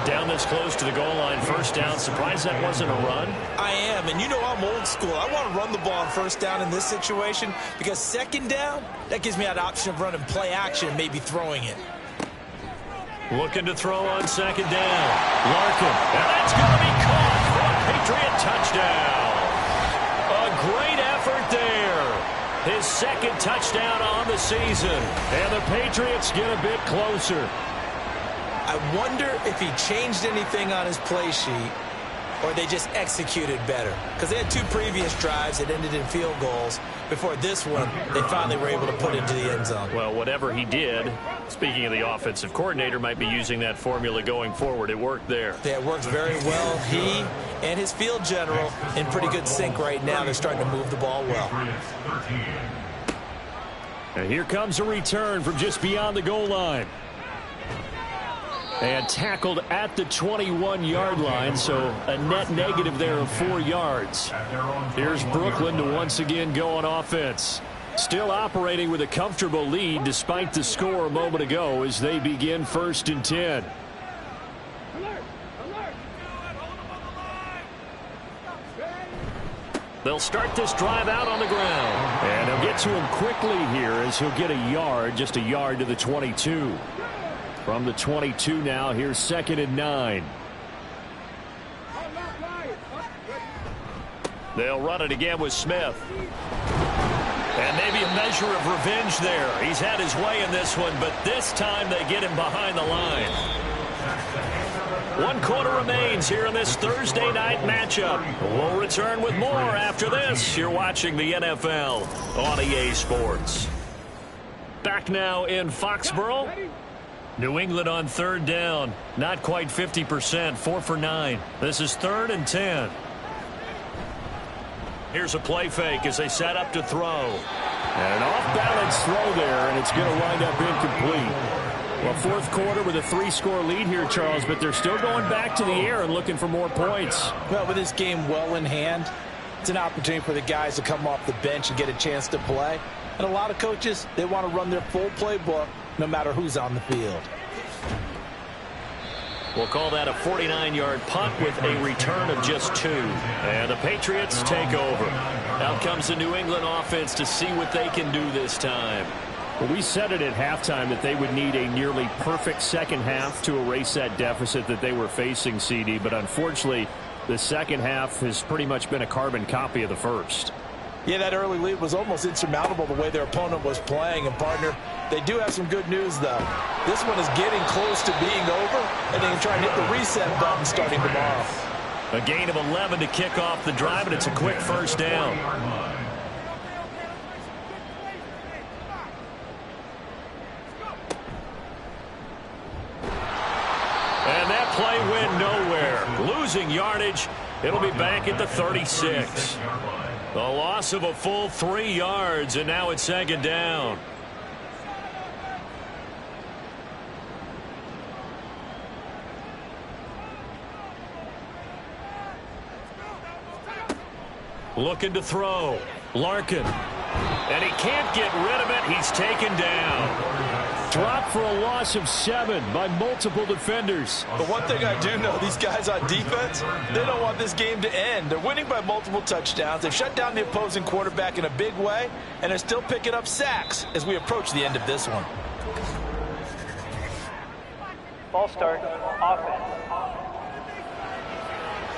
Down this close to the goal line, 1st down. Surprised that wasn't a run? I am, and you know I'm old school. I want to run the ball on 1st down in this situation because 2nd down, that gives me that option of running play action and maybe throwing it. Looking to throw on 2nd down. Larkin. And that's going to be caught for a Patriot touchdown. A great effort there. His second touchdown on the season. And the Patriots get a bit closer. I wonder if he changed anything on his play sheet or they just executed better. Because they had 2 previous drives that ended in field goals. Before this one, they finally were able to put into the end zone. Well, whatever he did, speaking of the offensive coordinator, might be using that formula going forward. It worked there. Yeah, it worked very well. He and his field general in pretty good sync right now. They're starting to move the ball well. And here comes a return from just beyond the goal line. And tackled at the 21-yard line, so a net negative there of 4 yards. Here's Brooklyn to once again go on offense. Still operating with a comfortable lead despite the score a moment ago as they begin 1st and 10. They'll start this drive out on the ground. And they'll get to him quickly here as he'll get a yard, just a yard to the 22. From the 22 now, here's 2nd and 9. They'll run it again with Smith. And maybe a measure of revenge there. He's had his way in this one, but this time they get him behind the line. 1 quarter remains here in this Thursday night matchup. We'll return with more after this. You're watching the NFL on EA Sports. Back now in Foxborough. New England on 3rd down. Not quite 50%. 4 for 9. This is 3rd and 10. Here's a play fake as they set up to throw. And an off-balance throw there, and it's going to wind up incomplete. Well, 4th quarter with a 3-score lead here, Charles, but they're still going back to the air and looking for more points. Well, with this game well in hand, it's an opportunity for the guys to come off the bench and get a chance to play. And a lot of coaches, they want to run their full playbook no matter who's on the field. We'll call that a 49-yard punt with a return of just 2. And the Patriots take over. Out comes the New England offense to see what they can do this time. Well, we said it at halftime that they would need a nearly perfect second half to erase that deficit that they were facing, CD. But unfortunately, the second half has pretty much been a carbon copy of the first. Yeah, that early lead was almost insurmountable the way their opponent was playing. And, partner, they do have some good news, though. This one is getting close to being over, and they can try and hit the reset button starting tomorrow. A gain of 11 to kick off the drive, and it's a quick 1st down. And that play went nowhere. Losing yardage. It'll be back at the 36. A loss of a full 3 yards, and now it's 2nd down. Looking to throw. Larkin. And he can't get rid of it. He's taken down. Dropped for a loss of 7 by multiple defenders. But one thing I do know, these guys on defense, they don't want this game to end. They're winning by multiple touchdowns. They've shut down the opposing quarterback in a big way, and they're still picking up sacks as we approach the end of this one. Ball start, offense.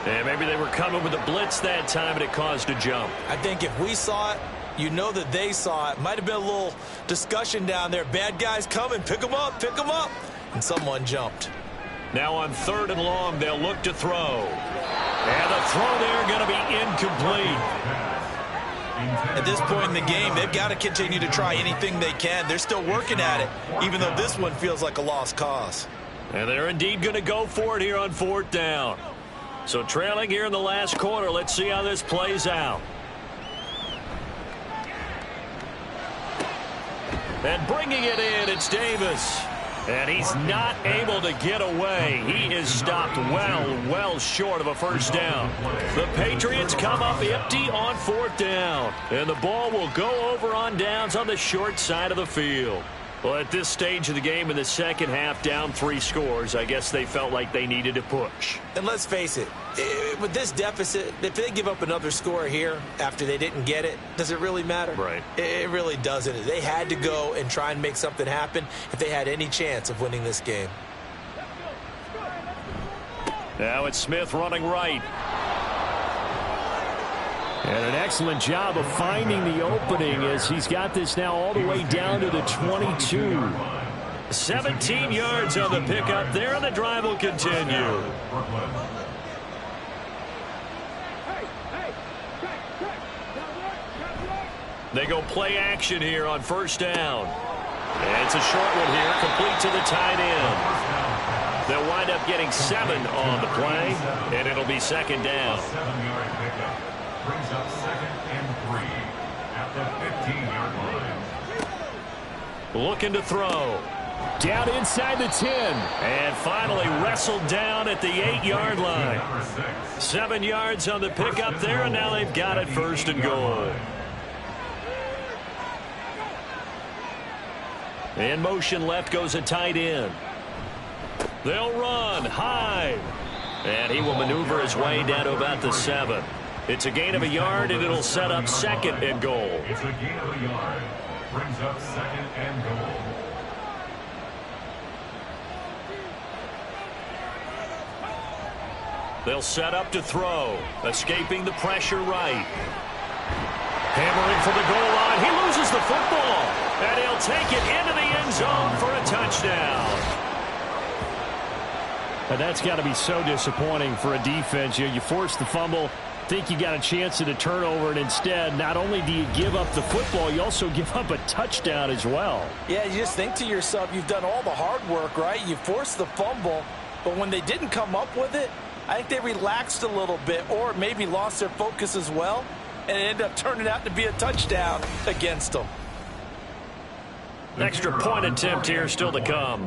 And maybe they were coming with a blitz that time, and it caused a jump. I think if we saw it, you know that they saw it. Might have been a little discussion down there. Bad guys coming. Pick them up. Pick them up. And someone jumped. Now on 3rd and long, they'll look to throw. And the throw there going to be incomplete. At this point in the game, they've got to continue to try anything they can. They're still working at it, even though this one feels like a lost cause. And they're indeed going to go for it here on 4th down. So trailing here in the last quarter, let's see how this plays out. And bringing it in, it's Davis. And he's not able to get away. He is stopped well short of a 1st down. The Patriots come up empty on 4th down. And the ball will go over on downs on the short side of the field. Well, at this stage of the game in the second half, down 3 scores, I guess they felt like they needed to push. And let's face it, with this deficit, if they give up another score here after they didn't get it, does it really matter? Right. It really doesn't. They had to go and try and make something happen if they had any chance of winning this game. Now it's Smith running right. And an excellent job of finding the opening as he's got this now all the way down to the 22. 17 yards on the pickup there, and the drive will continue. They go play action here on first down. And it's a short one here, complete to the tight end. They'll wind up getting 7 on the play, and it'll be second down. 7-yard pickup brings up 2nd and 3 at the 15-yard line. Looking to throw. Down inside the 10. And finally wrestled down at the 8-yard line. 7 yards on the pickup there, and now they've got it first and goal. In motion left goes a tight end. They'll run high. And he will maneuver his way down to about the 7. It's a gain of a yard, and it'll set up second and goal. It's a gain of a yard. Brings up 2nd and goal. They'll set up to throw. Escaping the pressure right. Hammering for the goal line. He loses the football. And he'll take it into the end zone for a touchdown. And that's got to be so disappointing for a defense. You force the fumble, think you got a chance at a turnover, and instead, not only do you give up the football, you also give up a touchdown as well. Yeah, you just think to yourself, you've done all the hard work, right? You forced the fumble, but when they didn't come up with it, I think they relaxed a little bit or maybe lost their focus as well, and it ended up turning out to be a touchdown against them. Extra point attempt here still to come.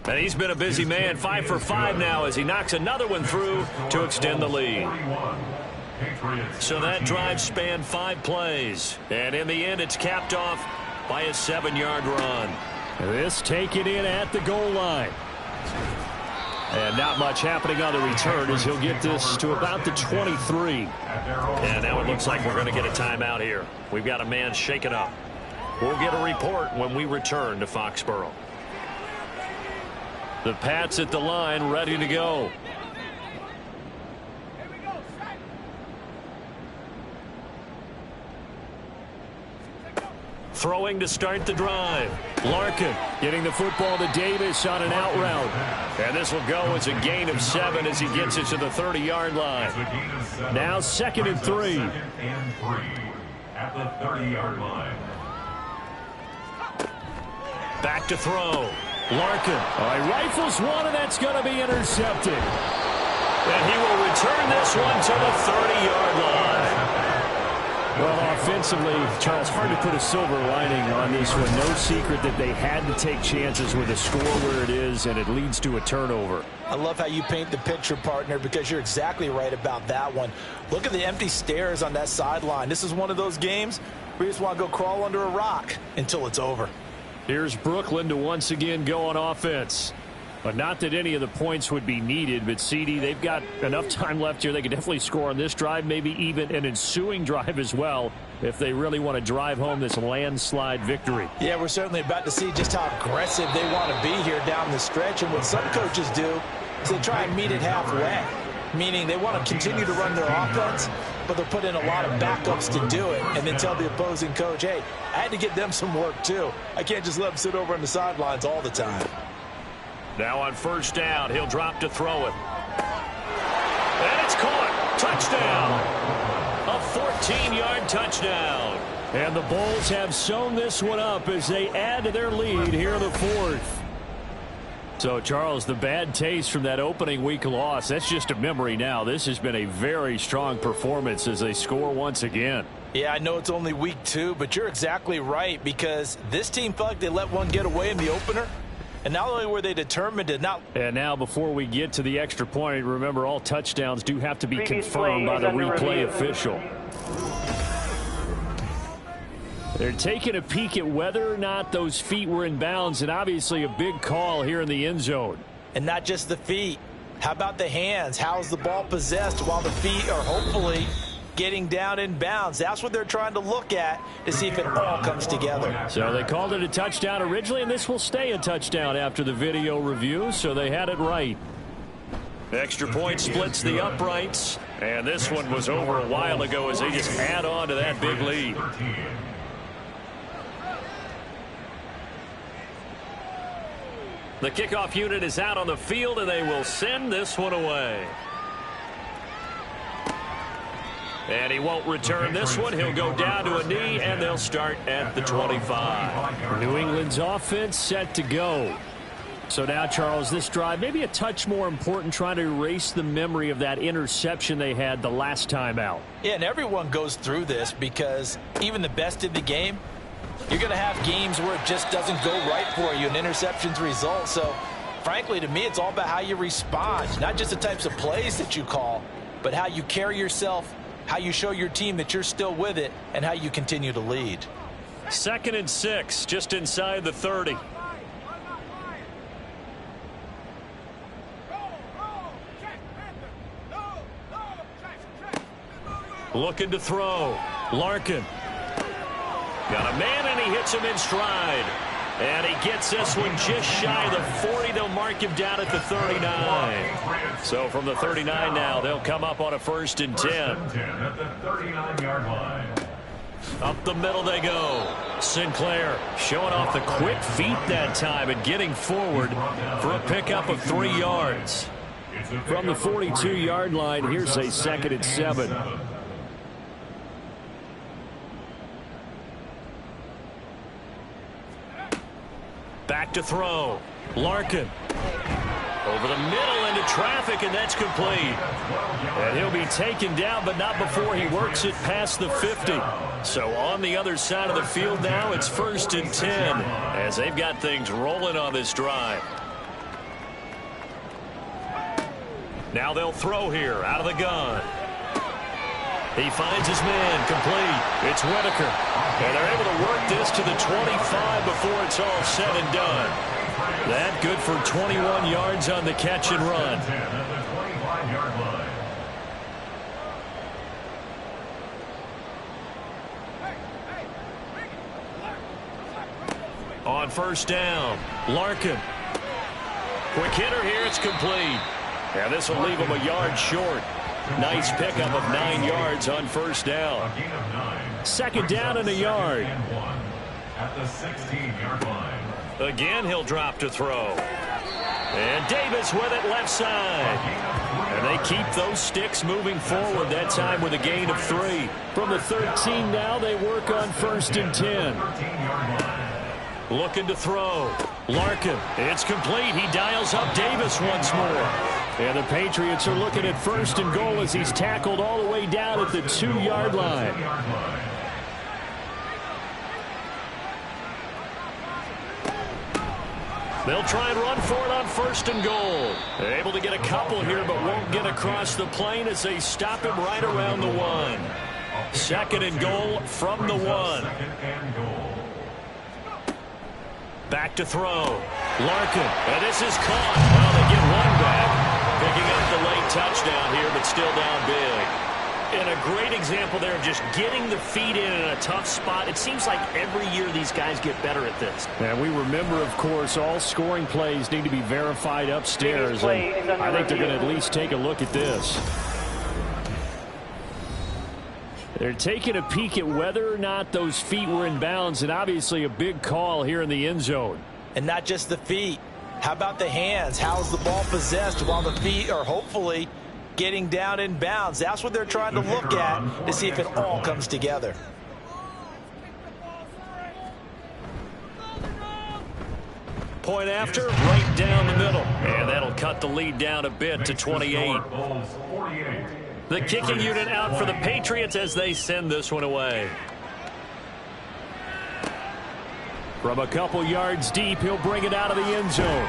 And he's been a busy man, 5 for 5 now as he knocks another one through to extend the lead. So that drive spanned 5 plays. And in the end, it's capped off by a 7-yard run. This taken in at the goal line. And not much happening on the return as he'll get this to about the 23. And now it looks like we're going to get a timeout here. We've got a man shaken up. We'll get a report when we return to Foxborough. The Pats at the line, ready to go. Throwing to start the drive. Larkin getting the football to Davis on an out route. And this will go as a gain of 7 as he gets it to the 30-yard line. Now 2nd and 3. 2nd and 3 at the 30-yard line. Back to throw. Larkin. He rifles one, and that's going to be intercepted. And he will return this one to the 30-yard line. Well, offensively, Charles, hard to put a silver lining on this one. No secret that they had to take chances with a score where it is, and it leads to a turnover. I love how you paint the picture, partner, because you're exactly right about that one. Look at the empty stairs on that sideline. This is one of those games where you just want to go crawl under a rock until it's over. Here's Brooklyn to once again go on offense. But not that any of the points would be needed, but CD, they've got enough time left here. They can definitely score on this drive, maybe even an ensuing drive as well, if they really want to drive home this landslide victory. Yeah, we're certainly about to see just how aggressive they want to be here down the stretch. And what some coaches do is they try and meet it halfway, meaning they want to continue to run their offense, but they'll put in a lot of backups to do it and then tell the opposing coach, hey, I had to get them some work too. I can't just let them sit over on the sidelines all the time. Now on first down, he'll drop to throw it. And it's caught. Touchdown. A 14-yard touchdown. And the Bulls have sewn this one up as they add to their lead here in the 4th. So, Charles, the bad taste from that opening week loss, that's just a memory now. This has been a very strong performance as they score once again. Yeah, I know it's only week 2, but you're exactly right, because this team felt like they let one get away in the opener. And not only were they determined to not... And now before we get to the extra point, remember all touchdowns do have to be confirmed by the replay official. They're taking a peek at whether or not those feet were in bounds, and obviously a big call here in the end zone. And not just the feet. How about the hands? How's the ball possessed while the feet are hopefully getting down in bounds? That's what they're trying to look at to see if it all comes together. So they called it a touchdown originally, and this will stay a touchdown after the video review, so they had it right. Extra point splits the uprights. And this one was over a while ago as they just add on to that big lead. The kickoff unit is out on the field, and they will send this one away. And he won't return this one. He'll go down to a knee, and they'll start at the 25. New England's offense set to go. So now, Charles, this drive maybe a touch more important, trying to erase the memory of that interception they had the last time out. Yeah, and everyone goes through this because even the best in the game, you're going to have games where it just doesn't go right for you, and interceptions result. So, frankly, to me, it's all about how you respond, not just the types of plays that you call, but how you carry yourself, how you show your team that you're still with it, and how you continue to lead. 2nd and 6, just inside the 30. Looking to throw. Larkin. Got a man, and he hits him in stride. And he gets this one just shy of the 40. They'll mark him down at the 39. So from the 39 now, they'll come up on a 1st and 10. At the 39-yard line. Up the middle they go. Sinclair showing off the quick feet that time and getting forward for a pickup of 3 yards. From the 42-yard line, here's a 2nd and 7. Back to throw. Larkin. Over the middle into traffic, and that's complete. And he'll be taken down, but not before he works it past the 50. So on the other side of the field now, it's 1st and 10 as they've got things rolling on this drive. Now they'll throw here out of the gun. He finds his man, complete. It's Whitaker. And they're able to work this to the 25 before it's all said and done. That good for 21 yards on the catch and run. On 1st down, Larkin. Quick hitter here, it's complete. And this will leave him a yard short. Nice pickup of 9 yards on 1st down. 2nd down and a yard. At the 16-yard line. Again, he'll drop to throw. And Davis with it left side. And they keep those sticks moving forward, that time with a gain of 3. From the 13 now, they work on 1st and 10. Looking to throw. Larkin. It's complete. He dials up Davis once more. And the Patriots are looking at 1st and goal as he's tackled all the way down at the 2-yard line. They'll try and run for it on 1st and goal. They're able to get a couple here, but won't get across the plane as they stop him right around the 1. 2nd and goal from the 1. Back to throw. Larkin. And this is caught. Well, they get one back. Picking up the late touchdown here, but still down big. And a great example there of just getting the feet in a tough spot. It seems like every year these guys get better at this. And we remember, of course, all scoring plays need to be verified upstairs. And I think they're going to at least take a look at this. They're taking a peek at whether or not those feet were in bounds, and obviously a big call here in the end zone. And not just the feet. How about the hands? How's the ball possessed while the feet are hopefully getting down in bounds? That's what they're trying to look at to see if it all comes together. Point after, right down the middle. And that'll cut the lead down a bit to 28. The kicking unit out for the Patriots as they send this one away. From a couple yards deep, he'll bring it out of the end zone.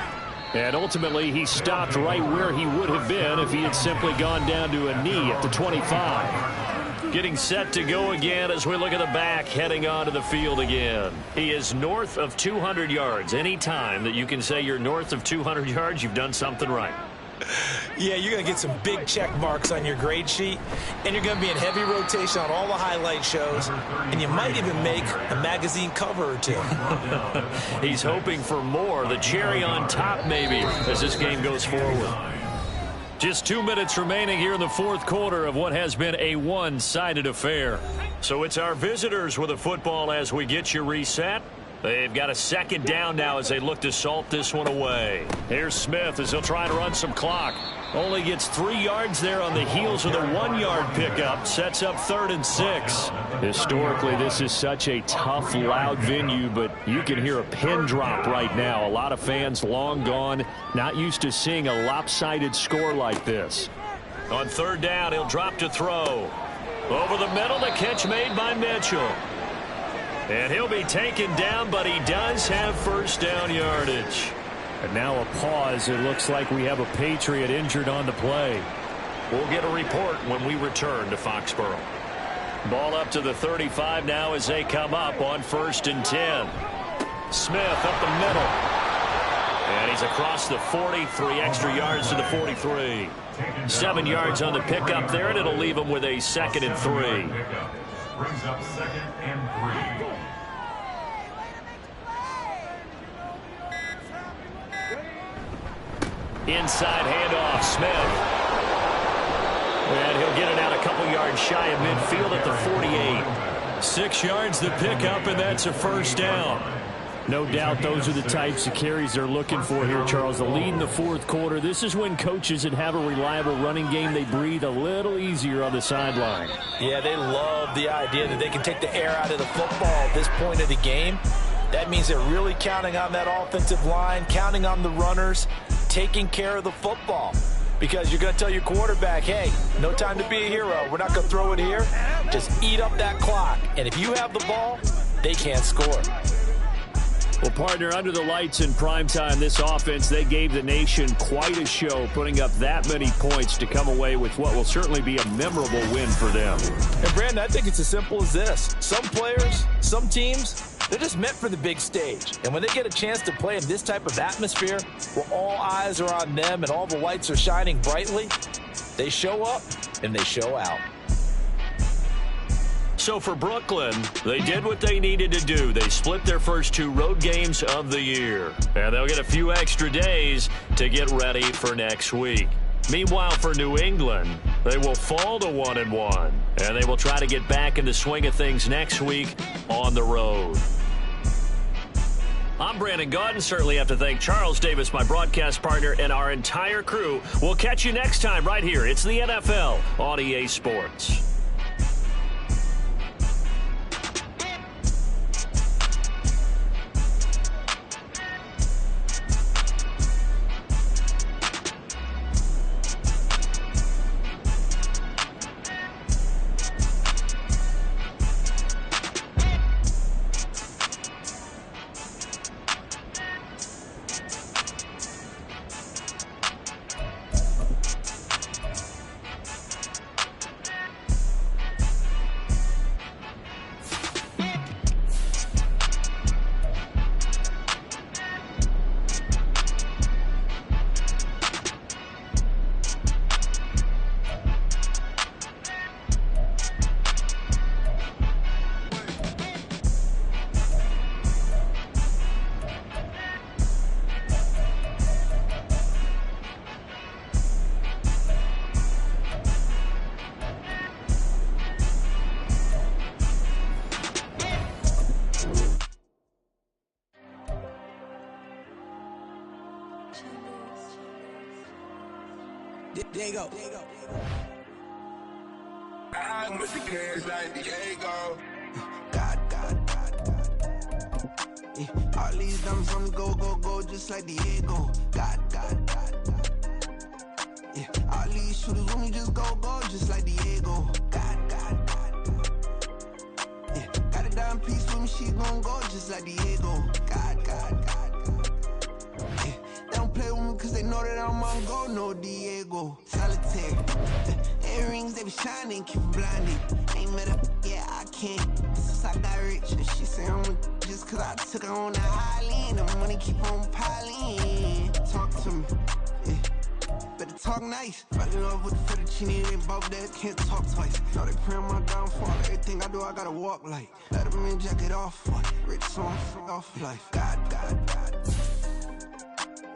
And ultimately, he stopped right where he would have been if he had simply gone down to a knee at the 25. Getting set to go again as we look at the back, heading onto the field again. He is north of 200 yards. Any time that you can say you're north of 200 yards, you've done something right. Yeah, you're going to get some big check marks on your grade sheet, and you're going to be in heavy rotation on all the highlight shows, and you might even make a magazine cover or two. He's hoping for more, the cherry on top maybe, as this game goes forward. Just 2 minutes remaining here in the fourth quarter of what has been a one-sided affair. So it's our visitors with the football as we get you reset. They've got a second down now as they look to salt this one away. Here's Smith as he'll try to run some clock. Only gets 3 yards there on the heels of the 1-yard pickup. Sets up 3rd and 6. Historically, this is such a tough, loud venue, but you can hear a pin drop right now. A lot of fans long gone, not used to seeing a lopsided score like this. On 3rd down, he'll drop to throw. Over the middle, the catch made by Mitchell. And he'll be taken down, but he does have first down yardage. And now a pause. It looks like we have a Patriot injured on the play. We'll get a report when we return to Foxborough. Ball up to the 35 now as they come up on 1st and 10. Smith up the middle. And he's across the 40, 3 extra yards to the 43. 7 yards on the pickup there, and it'll leave him with a 2nd and 3. Brings up 2nd and 3. Inside handoff, Smith. And he'll get it out a couple yards shy of midfield at the 48. 6 yards the pickup, and that's a first down. No doubt those are the types of carries they're looking for here, Charles. The lead in the fourth quarter. This is when coaches that have a reliable running game, they breathe a little easier on the sideline. Yeah, they love the idea that they can take the air out of the football at this point of the game. That means they're really counting on that offensive line, counting on the runners, taking care of the football. Because you're going to tell your quarterback, hey, no time to be a hero. We're not going to throw it here. Just eat up that clock. And if you have the ball, they can't score. Well, partner, under the lights in primetime, this offense, they gave the nation quite a show, putting up that many points to come away with what will certainly be a memorable win for them. And, Brandon, I think it's as simple as this. Some players, some teams, they're just meant for the big stage. And when they get a chance to play in this type of atmosphere where all eyes are on them and all the lights are shining brightly, they show up and they show out. So for Brooklyn, they did what they needed to do. They split their first 2 road games of the year. And they'll get a few extra days to get ready for next week. Meanwhile, for New England, they will fall to 1-1. And they will try to get back in the swing of things next week on the road. I'm Brandon Gaudin. Certainly have to thank Charles Davis, my broadcast partner, and our entire crew. We'll catch you next time right here. It's the NFL on EA Sports. Diego. I'm with the kids like Diego. God. Yeah. All these dummies on go, just like Diego. God. Yeah. All these shooters when we just go, just like Diego. God. Yeah. Got a dime piece with me, she gon' go just like Diego. God. Yeah. They don't play with me cause they know that I'm on go, no Diego. Solitaire. Earrings, they be shining, keep blinding. Ain't met up, yeah, I can't. Since I got rich, and she say I'm just cause I took her on the island. The money keep on piling. Talk to me, yeah. Better talk nice. Right in love with the fettuccine, they both that can't talk twice. Know they pray on my downfall. Everything I do, I gotta walk like. Let them in, jacket off. Rich song, off life. God.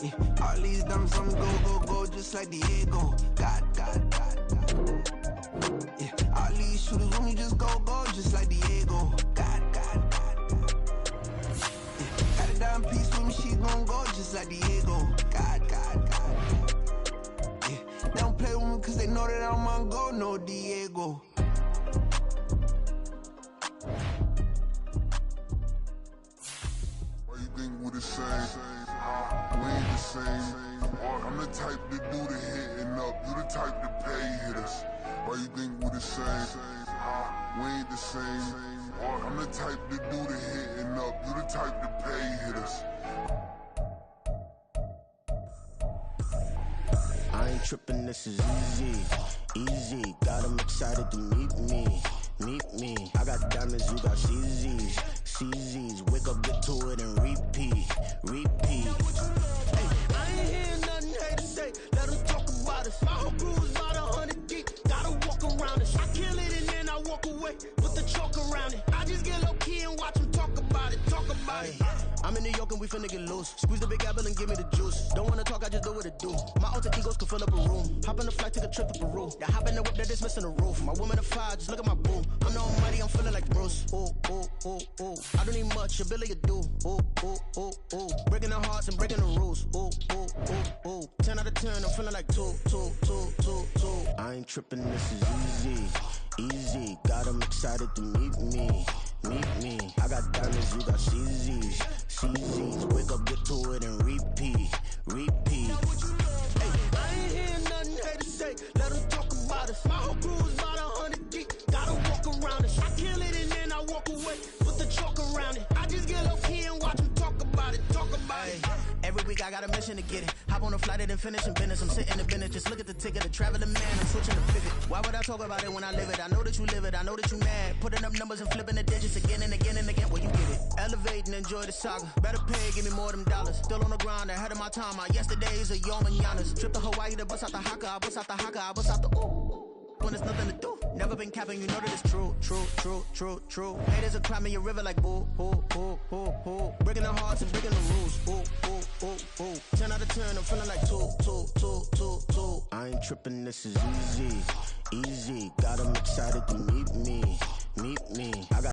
Yeah, all these dumps, I'm go, just like Diego. God. Yeah, all these shooters when we just go, just like Diego. God. Yeah, got a dime piece with me, she gon' go just like Diego. God. Yeah, they don't play with me cause they know that I'm on go, no Diego. Why you think we the same? We ain't the same. I'm the type to do the hitting up, you the type to pay hitters. Why you think we the same? We ain't the same. I'm the type to do the hitting up, you the type to pay hitters. I ain't tripping, this is easy. Got them excited to meet me. I got diamonds, you got CZs. Wake up, get to it and repeat. Hey, I ain't hearing nothing hate to say. Let them talk about us. My whole crew is about 100 deep. Gotta walk around us. I kill it and then I walk away. Put the chalk around it. I just get low key and watch them talk about it. I'm in New York and we finna get loose. Squeeze the big apple and give me the juice. Don't wanna talk, I just do what it do. My alter egos can fill up a room. Hop on the flight, take a trip to Peru. That hop in the whip that is missing the roof. My woman a fire, just look at my boo. I'm the almighty, I'm feeling like Bruce. Ooh. I don't need much, a billy a do. Ooh. Breaking the hearts and breaking the rules. Ooh. 10 out of 10, I'm feeling like two. I ain't tripping, this is easy. Got them excited to meet me. I got diamonds, you got CZs. Wake up, get to it and repeat. Hey, I ain't hearing nothing hate to say. Let them talk about us. My whole crew is about 100 deep. Gotta walk around us. I kill it and then I walk away. Put the chalk around it. I just get low key and watch them talk about it. Every week I got a mission to get it. Hop on a flight and finish in business. I'm sitting in business. Just look at the ticket. A traveling man. I'm switching the pivot. Why would I talk about it when I live it? I know that you live it. I know that you mad. Putting up numbers and flipping the digits again and again. Well, you get it. Elevate and enjoy the saga. Better pay, give me more of them dollars. Still on the grind, ahead of my time. My yesterdays are your mananas. Trip to Hawaii to bust out the haka. I bust out the haka. I bust out the ooh. When there's nothing to do. Never been capping, you know that it's true. Haters are climbing your river like boo. Breaking the hearts and breaking the rules. Ooh. 10 out of 10, I'm feeling like two. I ain't tripping, this is easy. Got them excited to meet me. I got